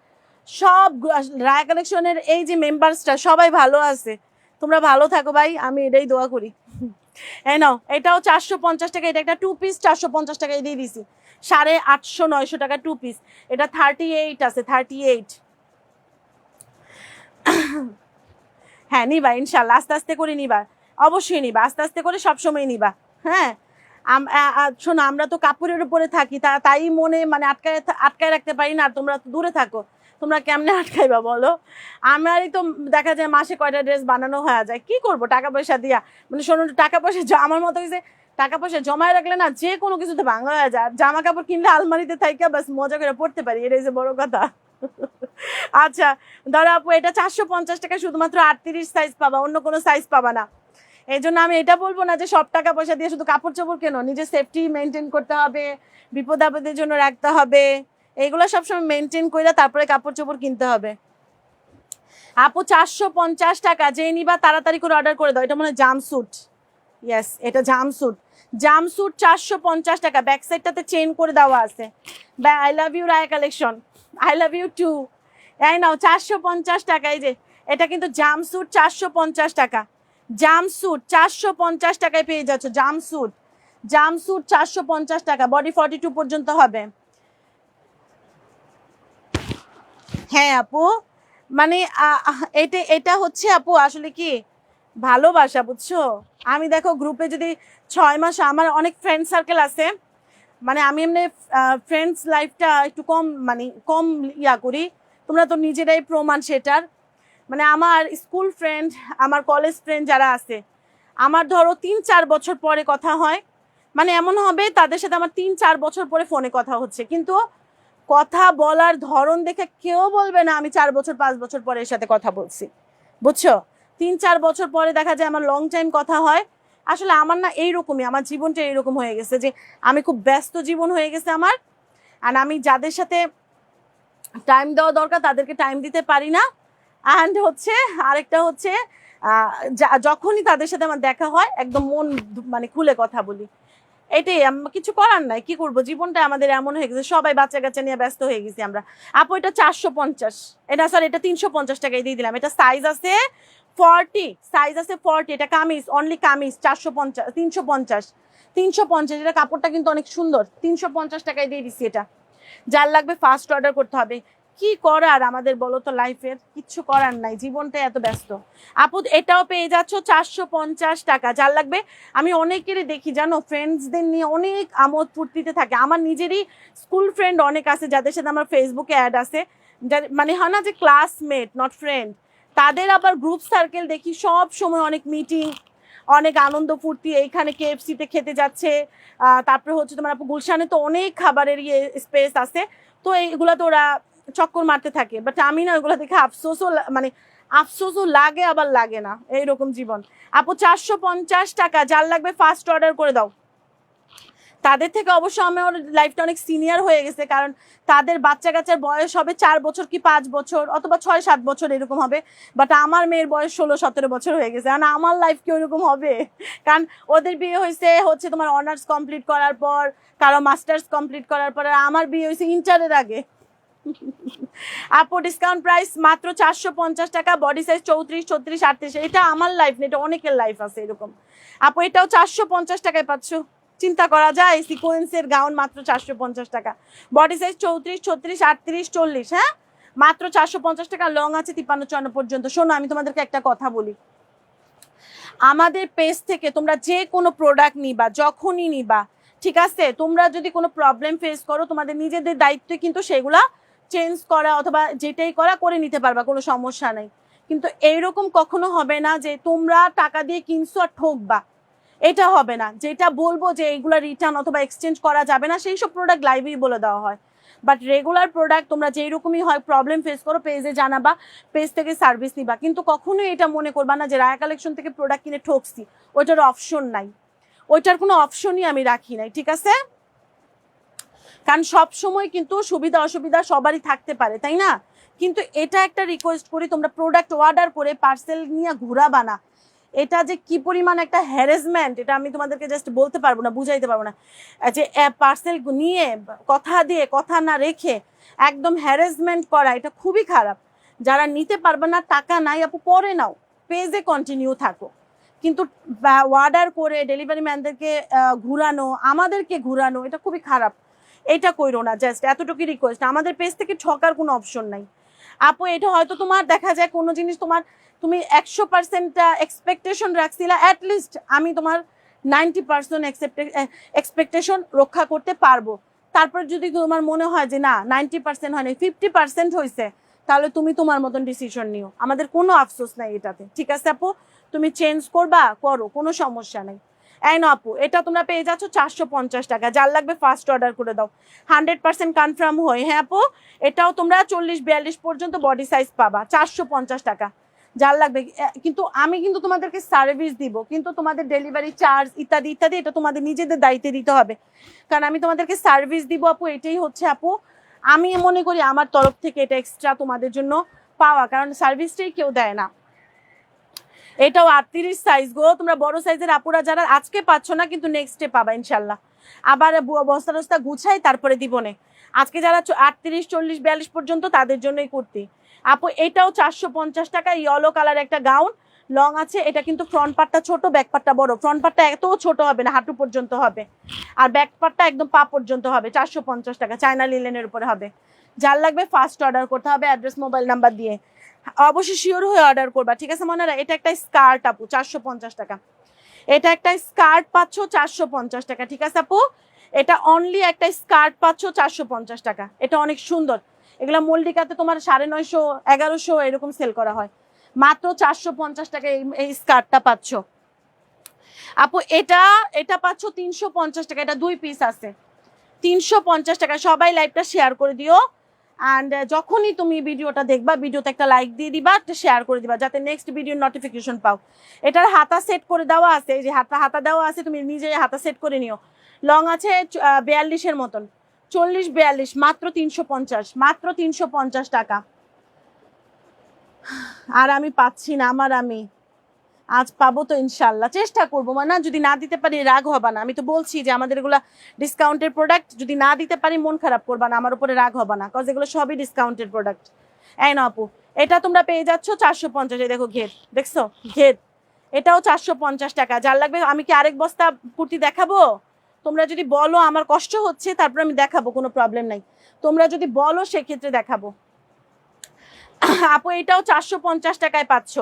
[SPEAKER 1] রায়া কালেকশনের এই যে মেম্বার্সটা সবাই ভালো আছে। তোমরা ভালো থাকো ভাই, আমি এটাই দোয়া করি। এই নাও, এটাও 450 টাকা। এটা একটা 2 পিস, 450 টাকায় দিয়ে দিছি। 850, 900 টাকা 2 পিস। এটা 38 আছে, 38। হ্যাঁ নিবা ইনশাল্লাহ, আস্তে আস্তে করে নিবা, অবশ্যই নিবা, আস্তে আস্তে করে সবসময় নিবা। হ্যাঁ শোনো, আমরা তো কাপড়ের উপরে থাকি, তাই মনে মানে আটকায় রাখতে পারি না। আর তোমরা তো দূরে থাকো, তোমরা কেমনে আটকাইবা বলো? আমারই তো দেখা যায় মাসে কয়টা ড্রেস বানানো হয়ে যায়, কি করব টাকা পয়সা দিয়া। মানে শোনো, টাকা পয়সা আমার মতো হয়েছে, টাকা পয়সা জমায় রাখলে না যে কোনো কিছুতে ভাঙা হয়ে যায়। জামা কাপড় কিনলে আলমারিতে থাইকা বাস মজা করে পড়তে পারি, এটাই যে বড় কথা। আচ্ছা ধরো আপু, এটা 450 টাকা, শুধুমাত্র 38 সাইজ পাবা, অন্য কোনো সাইজ পাবা না। এই জন্য আমি এটা বলবো না যে সব টাকা পয়সা দিয়ে শুধু কাপড় চোপড় কেনো, নিজের সেফটি মেনটেন করতে হবে, বিপদ আপদের জন্য রাখতে হবে, এইগুলো সবসময় মেনটেন করে তারপরে কাপড় চোপড় কিনতে হবে। আপু 450 টাকা, যে নিবা তাড়াতাড়ি করে অর্ডার করে দাও। এটা মনে হয় জামস্যুট, ইয়েস এটা জামস্যুট। জামস্যুট 450 টাকা, ব্যাক সাইডটাতে চেইন করে দেওয়া আছে। I love you Raya collection, I love you too. এই নাও 450 টাকা, এই যে এটা কিন্তু জামস্যুট 450 টাকা, জামস্যুট 450 টাকায় পেয়ে যাচ্ছ। জামস্যুট, জামস্যুট 450 টাকা, বডি 42 পর্যন্ত হবে। হ্যাঁ আপু, মানে এটা এটা হচ্ছে আপু আসলে কি ভালোবাসা, বুঝছো? আমি দেখো গ্রুপে যদি 6 মাস, আমার অনেক ফ্রেন্ড সার্কেল আছে, মানে আমি এমনি ফ্রেন্ডস লাইফটা একটু কম, মানে কম করি, তোমরা তো নিজেরাই প্রমাণ সেটার। মানে আমার স্কুল ফ্রেন্ড, আমার কলেজ ফ্রেন্ড যারা আছে, আমার ধরো 3-4 বছর পরে কথা হয়, মানে এমন হবে তাদের সাথে আমার 3-4 বছর পরে ফোনে কথা হচ্ছে, কিন্তু কথা বলার ধরন দেখে কেউ বলবে না আমি 4 বছর 5 বছর পরে এর সাথে কথা বলছি, বুঝছো? 3-4 বছর পরে দেখা যায় আমার লং টাইম কথা হয়। আসলে আমার না এইরকমই, আমার জীবনটা এইরকম হয়ে গেছে যে আমি খুব ব্যস্ত জীবন হয়ে গেছে আমার, আর আমি যাদের সাথে টাইম দেওয়া দরকার তাদেরকে টাইম দিতে পারি না। অ্যান্ড হচ্ছে আরেকটা হচ্ছে যখনই তাদের সাথে আমার দেখা হয় একদম মন মানে খুলে কথা বলি। এটাই, কিছু করার নাই, কি করব, জীবনটা আমাদের এমন হয়ে গেছে, সবাই বাচ্চা কাচ্চা নিয়ে ব্যস্ত হয়ে গেছি আমরা। আপু এটা 450, এটা সরি এটা 350 টাকায় দিয়ে দিলাম। এটা সাইজ আছে 40, সাইজ আছে 40, এটা কামিজ, অনলি কামিজ 450, 350, 350। এটা কাপড়টা কিন্তু অনেক সুন্দর, 350 টাকায় দিয়ে দিচ্ছি। এটা যার লাগবে ফার্স্ট অর্ডার করতে হবে। কি করার আমাদের বলো তো, লাইফের কিচ্ছু করার নাই, জীবনটা এত ব্যস্ত। আপু এটাও পেয়ে যাচ্ছ 450 টাকা, যার লাগবে। আমি অনেকেরই দেখি জানো, ফ্রেন্ডসদের নিয়ে অনেক আমোদ ফুর্তিতে থাকে। আমার নিজেরই স্কুল ফ্রেন্ড অনেক আছে যাদের সাথে আমার ফেসবুকে অ্যাড আছে, মানে হয় না যে ক্লাসমেট নট ফ্রেন্ড, তাদের আবার গ্রুপ সার্কেল দেখি সব সময় অনেক মিটিং, অনেক আনন্দ ফুর্তি। এইখানে কেএফসিতে খেতে যাচ্ছে, তারপরে হচ্ছে তোমার আপু গুলশানে তো অনেক খাবারের স্পেস আছে, তো এইগুলাতে ওরা চক্কর মারতে থাকে। বাট আমি না ওইগুলো দেখে আফসোসও মানে আফসোসও লাগে আবার লাগে না, এইরকম জীবন। আপু 450 টাকা, যার লাগবে ফার্স্ট অর্ডার করে দাও। তাদের থেকে অবশ্য আমার লাইফটা অনেক সিনিয়র হয়ে গেছে, কারণ তাদের বাচ্চা কাচ্চার বয়স হবে 4 বছর কি 5 বছর অথবা 6-7 বছর এরকম হবে। বাট আমার মেয়ের বয়স 16-17 বছর হয়ে গেছে, আর আমার লাইফ কি ওইরকম হবে? কারণ ওদের বিয়ে হচ্ছে তোমার অনার্স কমপ্লিট করার পর, কারো মাস্টার্স কমপ্লিট করার পর, আর আমার বিয়ে হয়েছে ইন্টারের আগে। আপু ডিসকাউন্ট প্রাইস মাত্র 450 টাকা, বডি সাইজ 34, 36, 38। এটা আমার লাইফ না, এটা অনেকের লাইফ আছে এরকম। আপু এটাও 450 টাকায় পাচ্ছ, চিন্তা করা যায়? সিকোয়েন্সের গাউন মাত্র 450 টাকা, বডি সাইজ 34, 36, 38, 40। হ্যাঁ মাত্র 450 টাকা, লং আছে 53-54 পর্যন্ত। শোনো আমি তোমাদেরকে একটা কথা বলি, আমাদের পেজ থেকে তোমরা যে কোনো প্রোডাক্ট নিবা, যখনই নিবা, ঠিক আছে, তোমরা যদি কোনো প্রবলেম ফেস করো, তোমাদের নিজেদের দায়িত্ব কিন্তু সেগুলা চেঞ্জ করা অথবা যেটাই করা করে নিতে পারবা, কোনো সমস্যা নেই। কিন্তু এইরকম কখনো হবে না যে তোমরা টাকা দিয়ে কিনছো আর ঠকবা, এটা হবে না। যেটা বলবো যে এইগুলা রিটার্ন অথবা এক্সচেঞ্জ করা যাবে না, সেই সব প্রোডাক্ট লাইভেই বলে দেওয়া হয়। বাট রেগুলার প্রোডাক্ট তোমরা যেই রকমই হয় প্রবলেম ফেস করো, পেজে জানাবা, পেজ থেকে সার্ভিস নিবা। কিন্তু কখনোই এটা মনে করবা না যে রায়া কালেকশন থেকে প্রোডাক্ট কিনে ঠকছি, ওইটার অপশন নাই, ওইটার কোনো অপশনই আমি রাখি নাই, ঠিক আছে? কারণ সব সময় কিন্তু সুবিধা অসুবিধা সবারই থাকতে পারে, তাই না? কিন্তু এটা একটা রিকোয়েস্ট করি, তোমরা প্রোডাক্ট অর্ডার করে পার্সেল নিয়ে ঘুরাবা না। এটা যে কি পরিমাণ একটা হ্যারাসমেন্ট, এটা আমি তোমাদেরকে জাস্ট বলতে পারবো না, বুঝাইতে পারবো না। যে পার্সেল নিয়ে কথা দিয়ে কথা না রেখে একদম হ্যারাসমেন্ট করা, এটা খুবই খারাপ। যারা নিতে পারবে না, টাকা নাই আপু পরে নাও, পেজে কন্টিনিউ থাকো। কিন্তু অর্ডার করে ডেলিভারি ম্যানদেরকে ঘুরানো, আমাদেরকে ঘুরানো, এটা খুবই খারাপ। এটা কইরো না, জাস্ট এতটুকু রিকোয়েস্ট। আমাদের পেজ থেকে ঠকার কোনো অপশন নাই আপু। এটা হয়তো তোমার দেখা যায় কোনো জিনিস তুমি 100% এক্সপেকটেশন রাখছিলা, অ্যাটলিস্ট আমি তোমার 90% এক্সপেকটেশন রক্ষা করতে পারবো। তারপর যদি তোমার মনে হয় যে না 90% হয়নি, 50% হয়েছে, তাহলে তুমি তোমার মতন ডিসিশন নিও, আমাদের কোনো আফসোস নাই এটাতে। ঠিক আছে আপু, তুমি চেঞ্জ করবা করো, কোনো সমস্যা নেই। এই না আপু, এটা তোমরা পেয়ে যাচ্ছ 450 টাকা। যার লাগবে ফার্স্ট অর্ডার করে দাও, 100% কনফার্ম হয়। হ্যাঁ আপু, এটাও তোমরা 40-42 পর্যন্ত বডি সাইজ পাবা, 450 টাকা। যার লাগবে, কিন্তু আমি কিন্তু তোমাদেরকে সার্ভিস দিব, কিন্তু তোমাদের ডেলিভারি চার্জ ইত্যাদি ইত্যাদি এটা তোমাদের নিজেদের দায়িত্বে দিতে হবে, কারণ আমি তোমাদেরকে সার্ভিস দিব আপু। এটাই হচ্ছে আপু, আমি মনে করি আমার তরফ থেকে এটা এক্সট্রা তোমাদের জন্য পাওয়া, কারণ সার্ভিসটাই কেউ দেয় না। এটাও 38 সাইজ গো, তোমরা বড় সাইজের আপুরা যারা আজকে পাচ্ছ না, কিন্তু নেক্সট ডে পাবা ইনশাল্লাহ। আবার বস্তা টস্তা গুছাই তারপরে দিব নে। আজকে যারা 38, 40, 42 পর্যন্ত তাদের জন্যই কুর্তি আপু। এটাও 450 টাকা, ইয়েলো কালার একটা গাউন, লং আছে। এটা কিন্তু ফ্রন্ট পার্টটা ছোট, ব্যাক পার্টটা বড়। ফ্রন্ট পার্টটা এত ছোট হবে না, হাঁটু পর্যন্ত হবে, আর ব্যাক পার্টটা একদম পা পর্যন্ত হবে। 450 টাকা, চায়না লিলেনের উপরে হবে। যার লাগবে ফার্স্ট অর্ডার করতে হবে অ্যাড্রেস মোবাইল নাম্বার দিয়ে, অবশ্যই শিওর হয়ে অর্ডার করবা। ঠিক আছে মনে রাখ, এটা একটা স্কার্ট আপু 450 টাকা। এটা একটা স্কার্ট পাচ্ছ 450 টাকা। ঠিক আছে আপু, এটা অনলি একটা স্কার্ট পাচ্ছ 450 টাকা। এটা অনেক সুন্দর, এগুলা মল্লিকাতে তোমার 950, 1100 এরকম সেল করা হয়, মাত্র 450 টাকা এই স্কার্টটা পাচ্ছ আপু। এটা এটা পাচ্ছ 350 টাকা। এটা 2 পিস আছে, 350 টাকা। সবাই লাইভটা শেয়ার করে দিও, অ্যান্ড যখনই তুমি ভিডিওটা দেখবা, ভিডিওতে একটা লাইক দিয়ে দিবা, একটা শেয়ার করে দিবা, যাতে নেক্সট ভিডিওর নোটিফিকেশন পাও। এটার হাতা সেট করে দেওয়া আছে, এই যে হাতা দেওয়া আছে, তুমি নিজে হাতা সেট করে নিও। লং আছে 42-এর মতন, 40-42, মাত্র 350, মাত্র 350 টাকা। আর আমি পাচ্ছি না, আমি আজ পাবো তো ইনশাল্লাহ, চেষ্টা করবো। মানে যদি না দিতে পারি রাগ হবা না, আমি তো বলছি যে আমাদের এগুলা ডিসকাউন্টের প্রোডাক্ট, যদি না দিতে পারি মন খারাপ করবা না, আমার উপরে রাগ হবা না, কজ এগুলো সবই ডিসকাউন্টের প্রোডাক্ট। এই না আপু, এটা তোমরা পেয়ে যাচ্ছ 450। এই দেখো ঘের, দেখছো ঘের, এটাও 450 টাকা। যার লাগবে, আমি কি আরেক বস্তা কুর্তি দেখাবো? তোমরা যদি বলো আমার কষ্ট হচ্ছে, তারপর আমি দেখাবো, কোনো প্রবলেম নাই। তোমরা যদি বলো সেক্ষেত্রে দেখাবো আপু। এটাও 450 টাকায় পাচ্ছ।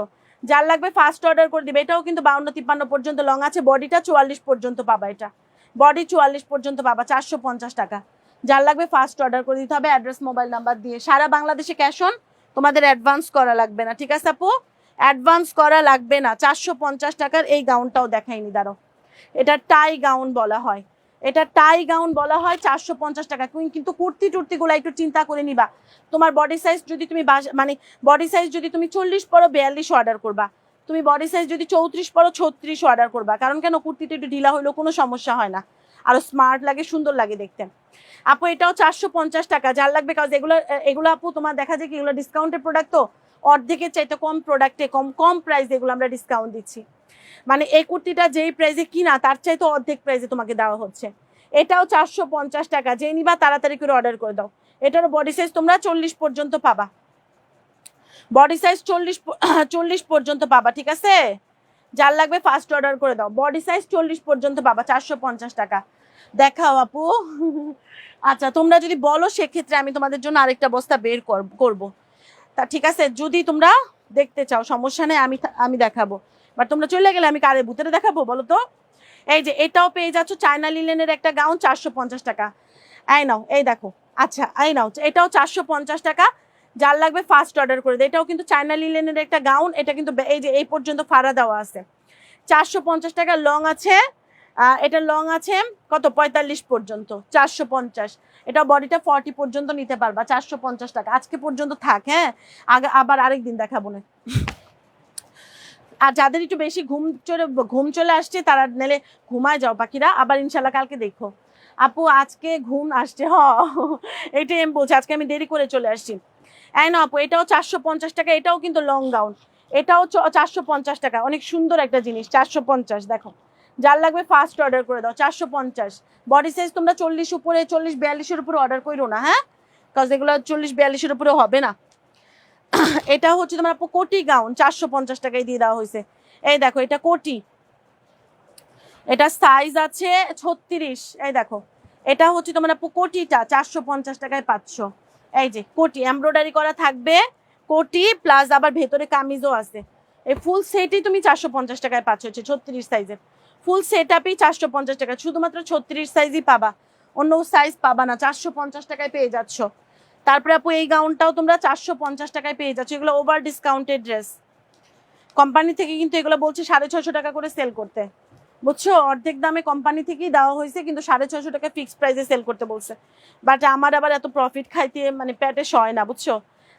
[SPEAKER 1] যার লাগবে ফার্স্ট অর্ডার করে দিবে। এটাও কিন্তু 52-53 পর্যন্ত লং আছে, বডিটা 44 পর্যন্ত পাবা। এটা বডি 44 পর্যন্ত পাবা, 450 টাকা। যার লাগবে ফার্স্ট অর্ডার করে দিতে হবে অ্যাড্রেস মোবাইল নাম্বার দিয়ে। সারা বাংলাদেশে ক্যাশ অন, তোমাদের অ্যাডভান্স করা লাগবে না। ঠিক আছে আপু, অ্যাডভান্স করা লাগবে না। 450 টাকার এই গাউনটাও দেখাইনি, দাঁড়ো। এটা টাই গাউন বলা হয়, এটা টাই গাউন বলা হয়, 450 টাকা। কিন্তু কুর্তি টুর্তিগুলো একটু চিন্তা করে নিবা। তোমার বডি সাইজ যদি তুমি মানে বডি সাইজ যদি তুমি 40 পরো 42 অর্ডার করবা, তুমি বডি সাইজ যদি 34 পরো 36 অর্ডার করবা। কারণ কেন, কুর্তিটা একটু ঢিলা হইলেও কোনো সমস্যা হয় না, আরো স্মার্ট লাগে, সুন্দর লাগে দেখতে আপু। এটাও 450 টাকা। যার লাগবে, কাজ এগুলো আপু তোমার দেখা যায় কি, এগুলো ডিসকাউন্টের প্রোডাক্ট, তো অর্ধেকের চাইতে কম প্রোডাক্টে কম প্রাইস এগুলো আমরা ডিসকাউন্ট দিচ্ছি। মানে এই কুর্তিটা যেই প্রাইসে কিনা, তার চাইতে অর্ধেক প্রাইসে তোমাকে দেওয়া হচ্ছে। এটাও 450 টাকা। যে নিবা তাড়াতাড়ি করে অর্ডার করে দাও। এটার বডি সাইজ তোমরা 40 পর্যন্ত পাবা, বডি সাইজ 40 পর্যন্ত পাবা। ঠিক আছে, যার লাগবে ফার্স্ট অর্ডার করে দাও। বডি সাইজ 40 পর্যন্ত পাবা, 450 টাকা। দেখাও আপু আচ্ছা, তোমরা যদি বলো সেক্ষেত্রে আমি তোমাদের জন্য আরেকটা বস্তা বের করব। তা ঠিক আছে, যদি তোমরা দেখতে চাও সমস্যা নেই, আমি দেখাবো। বাট তোমরা চলে গেলে আমি কারে ভূতের দেখাবো বলো তো? এই যে এটাও পেয়ে যাচ্ছ, চায়না লিলেনের একটা গাউন, 450 টাকা। এই নাও, এই দেখো। আচ্ছা, এই নাও, এটাও 450 টাকা। যার লাগবে ফার্স্ট অর্ডার করে দেয়। এটাও কিন্তু চায়না লিলেনের একটা গাউন, এটা কিন্তু এই যে এই পর্যন্ত ফাড়া দেওয়া আছে, 450 টাকা। লং আছে, এটা লং আছে কত, 45 পর্যন্ত, 450। এটা বডিটা 40 পর্যন্ত নিতে পারবা, 450 টাকা। আজকে পর্যন্ত থাক, হ্যাঁ, আবার আরেকদিন দেখাবো না। আর যাদের একটু বেশি ঘুম চলে আসছে, তারা নেলে ঘুমায় যাও পাখিরা, আবার ইনশাল্লাহ কালকে দেখো। আপু আজকে ঘুম আসছে, এটাই আমি বলছি, আজকে আমি দেরি করে চলে আসছি। এই না আপু, এটাও 450 টাকা। এটাও কিন্তু লং গাউন, এটাও 450 টাকা। অনেক সুন্দর একটা জিনিস, 450। দেখো, যার লাগবে ফার্স্ট অর্ডার করে দাও, 450। বডি সাইজ তোমরা 40 উপরে, 40-42-এর উপরে অর্ডার করো না, হ্যাঁ, কারণ এগুলো 40-42-এর উপরে হবে না। এটা হচ্ছে তোমার কোটি গাউন, 450 টাকায় দিয়ে দেওয়া হয়েছে। এই দেখো, এটা কোটি, এটা সাইজ আছে 36। এই দেখো, এটা হচ্ছে তোমার কোটিটা 450 টাকায় পাচ্ছ। এই যে কোটি এমব্রয়ডারি করা থাকবে, কোটি প্লাস আবার ভেতরে কামিজও আছে। এই ফুল সেটই তুমি 450 টাকায় পাচ্ছ, হচ্ছে 36 সাইজের ফুল সেট আপই 450 টাকা, শুধুমাত্র 36 সাইজই পাবা, অন্য সাইজ পাবা না, 450 টাকায় পেয়ে যাচ্ছ। তারপরে আপু এই গাউনটাও তোমরা 450 টাকায় পেয়ে যাচ্ছ, এগুলো ওভার ডিসকাউন্টেড ড্রেস। কোম্পানি থেকে কিন্তু এগুলো বলছে 650 টাকা করে সেল করতে, বুঝছো, অর্ধেক দামে কোম্পানি থেকেই দেওয়া হয়েছে, কিন্তু 650 টাকা ফিক্সড প্রাইসে সেল করতে বলছে। বাট আমার আবার এত প্রফিট খাইতে মানে পেটে সয় না, বুঝছো,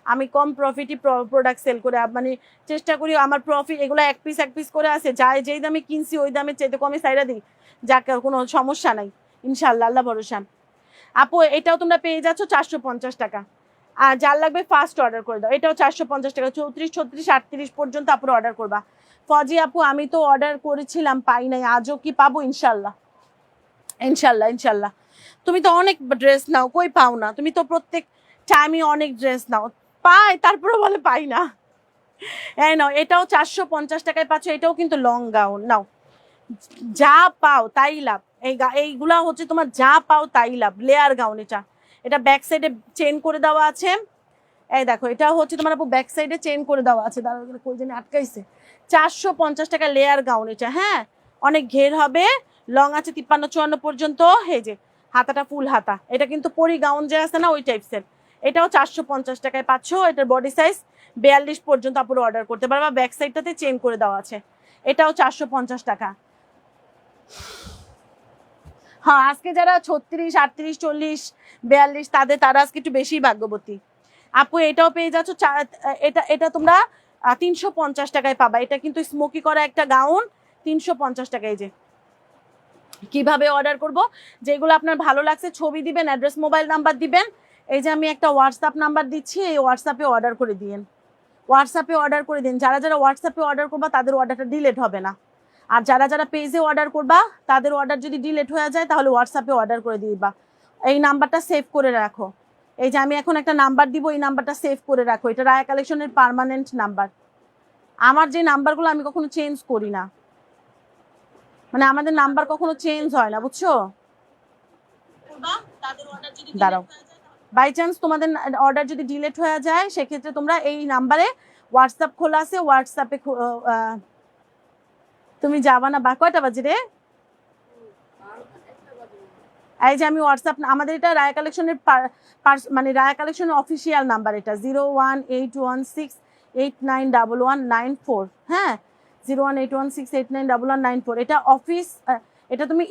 [SPEAKER 1] আমি কম প্রফিটই প্রোডাক্ট সেল করে মানে চেষ্টা করি আমার প্রফিট, এগুলো এক পিস করে আছে, যাই যেই দামে কিনছি ওই দামে চাইতে কমে সাইরা দিই, যাকে কোনো সমস্যা নাই ইনশাল্লাহ, আল্লাহ ভরসা। আপু এটাও তোমরা পেয়ে যাচ্ছ 450 টাকা, আর যার লাগবে ফার্স্ট অর্ডার করে দাও, এটাও 450 টাকা, 34, 36, 38 পর্যন্ত আপুর অর্ডার করবা। ফজি আপু আমি তো অর্ডার করেছিলাম পাই নাই, আজও কি পাবো? ইনশাল্লাহ ইনশাল্লাহ ইনশাল্লাহ। তুমি তো অনেক ড্রেস নাও, কই পাও না? তুমি তো প্রত্যেক টাইমই অনেক ড্রেস নাও, পাই তারপরে বলে পাই না। এই নাও, এটাও 450 টাকায় পাচ্ছ, এটাও কিন্তু লং গাউন। নাও, যা পাও তাই লাভ, এইগুলা হচ্ছে তোমার যা পাও তাই লাভ। লেয়ার গাউন, এটা ব্যাক সাইডে চেন করে দেওয়া আছে, এই দেখো, এটা হচ্ছে তোমার আপু ব্যাক সাইডে চেন করে দেওয়া আছে, দাঁড়াও কই জানি আটকাইছে। 450 টাকা লেয়ার গাউন এটা, হ্যাঁ, অনেক ঘের হবে, লং আছে 53-54 পর্যন্ত, হে যে হাতাটা ফুল হাতা, এটা কিন্তু পরি গাউন যে আছে না ওই টাইপসের। এটাও 450 টাকায় পাচ্ছ, এটার বডি সাইজ 42 পর্যন্ত আপুরো অর্ডার করতে পারবা, ব্যাক সাইডটাতে চেন করে দেওয়া আছে, এটাও 450 টাকা। হ্যাঁ, আজকে যারা 36, 38, 40, 42 তারা আজকে একটু বেশি ভাগ্যবতী। আপু এটাও পেয়ে যাচ্ছ, এটা তোমরা 350 টাকায় পাবা, এটা কিন্তু স্মোকি করা একটা গাউন, 350 টাকায়। যে কিভাবে অর্ডার করব, যেগুলো আপনার ভালো লাগছে ছবি দিবেন, অ্যাড্রেস মোবাইল নাম্বার দিবেন, এই যে আমি একটা হোয়াটসঅ্যাপ নাম্বার দিচ্ছি, এই হোয়াটসঅ্যাপে অর্ডার করে দিন, যারা যারা হোয়াটসঅ্যাপে অর্ডার করবা তাদের অর্ডারটা ডিলেট হবে না, আর যারা যারা পেজে অর্ডার করবা তাদের অর্ডার যদি ডিলেট হয়ে যায় তাহলে হোয়াটসঅ্যাপে অর্ডার করে দিবা। এই নাম্বারটা সেভ করে রাখো, এই যে আমি এখন একটা নাম্বার দিব, এই নাম্বারটা সেভ করে রাখো, এটা রায়া কালেকশনের পার্মানেন্ট নাম্বার। আমার যে নাম্বারগুলো আমি কখনো চেঞ্জ করি না, মানে আমাদের নাম্বার কখনো চেঞ্জ হয় না, বুঝছো। দাঁড়াও, বাই চান্স তোমাদের অর্ডার যদি ডিলেট হয়ে যায় সেক্ষেত্রে তোমরা এই নাম্বারে হোয়াটসঅ্যাপ খোলা আছে, হোয়াটসঅ্যাপে তুমি যাবা না, বা কয়টা বাজে রে? এই যে আমি হোয়াটসঅ্যাপ, আমাদের এটা রায়া কালেকশনের মানে রায়া কালেকশনের অফিসিয়াল নাম্বার, এটা 01816891194, হ্যাঁ, 01816891194, এটা অফিস, এটা তুমি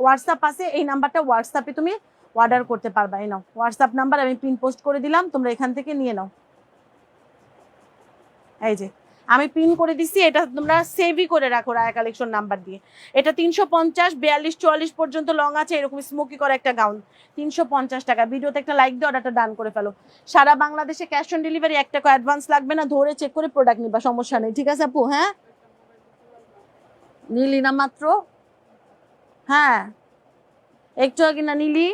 [SPEAKER 1] হোয়াটসঅ্যাপ আছে, এই নাম্বারটা হোয়াটসঅ্যাপে তুমি অর্ডার করতে পারবা। এই নাও হোয়াটসঅ্যাপ নাম্বার, আমি পিন পোস্ট করে দিলাম, তোমরা এখান থেকে নিয়ে নাও। এই যে আমি পিন করে দিছি, এটা তোমরা সেভই করে রাখো রায়া কালেকশন নাম্বার দিয়ে। এটা 350, 42, 44 পর্যন্ত লং আছে, এরকম স্মোকি করা একটা গাউন, 350 টাকা। ভিডিওতে একটা লাইক দিয়ে অর্ডারটা ডান করে ফেলো। সারা বাংলাদেশে ক্যাশ অন ডেলিভারি, 1 টাকা অ্যাডভান্স লাগবে না, ধরে চেক করে প্রোডাক্ট নিবা, সমস্যা নেই, ঠিক আছে আপু? হ্যাঁ, নিলি না মাত্র? হ্যাঁ, একটু আগে না নিলি?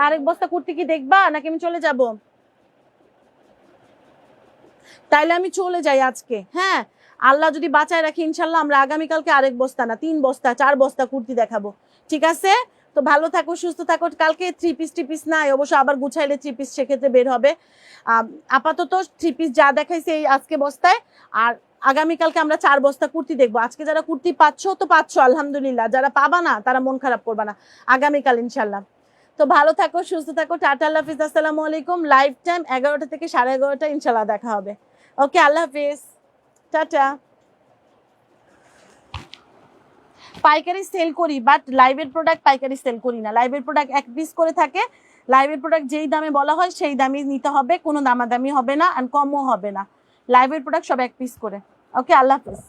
[SPEAKER 1] আরেক বস্তা কুর্তি কি দেখবা নাকি আমি চলে যাব? তাইলে আমি চলে যাই আজকে, হ্যাঁ, আল্লাহ যদি বাঁচায় রাখি ইনশাল্লাহ আমরা আগামীকালকে আরেক বস্তা না 3 বস্তা 4 বস্তা কুর্তি দেখাবো, ঠিক আছে? তো ভালো থাকো, সুস্থ থাকো। কালকে 3 পিস নাই, অবশ্য আবার গুছাইলে 3 পিস সেক্ষেত্রে বের হবে। আপাতত 3 পিস যা দেখাইছে এই আজকে বস্তায়, আর আগামীকালকে আমরা 4 বস্তা কুর্তি দেখবো। আজকে যারা কুর্তি পাচ্ছ তো পাচ্ছ আলহামদুলিল্লাহ, যারা পাবা না তারা মন খারাপ করবা না, আগামীকাল ইনশাল্লাহ। তো ভালো থাকো, সুস্থ থাকো, টাটা, আল্লাহ হাফিজ, আসসালামু আলাইকুম। লাইভ টাইম 11টা থেকে 11:30 ইনশাল্লাহ দেখা হবে। ওকে, আল্লাহ হাফিজ, টাটা। পাইকারি সেল করি, বাট লাইভের প্রোডাক্ট পাইকারি সেল করি না, লাইভের প্রোডাক্ট 1 পিস করে থাকে, লাইভের প্রোডাক্ট যেই দামে বলা হয় সেই দামই নিতে হবে, কোনো দামাদামি হবে না, আর কমও হবে না, লাইভের প্রোডাক্ট সব 1 পিস করে। ওকে, আল্লাহ হাফিজ।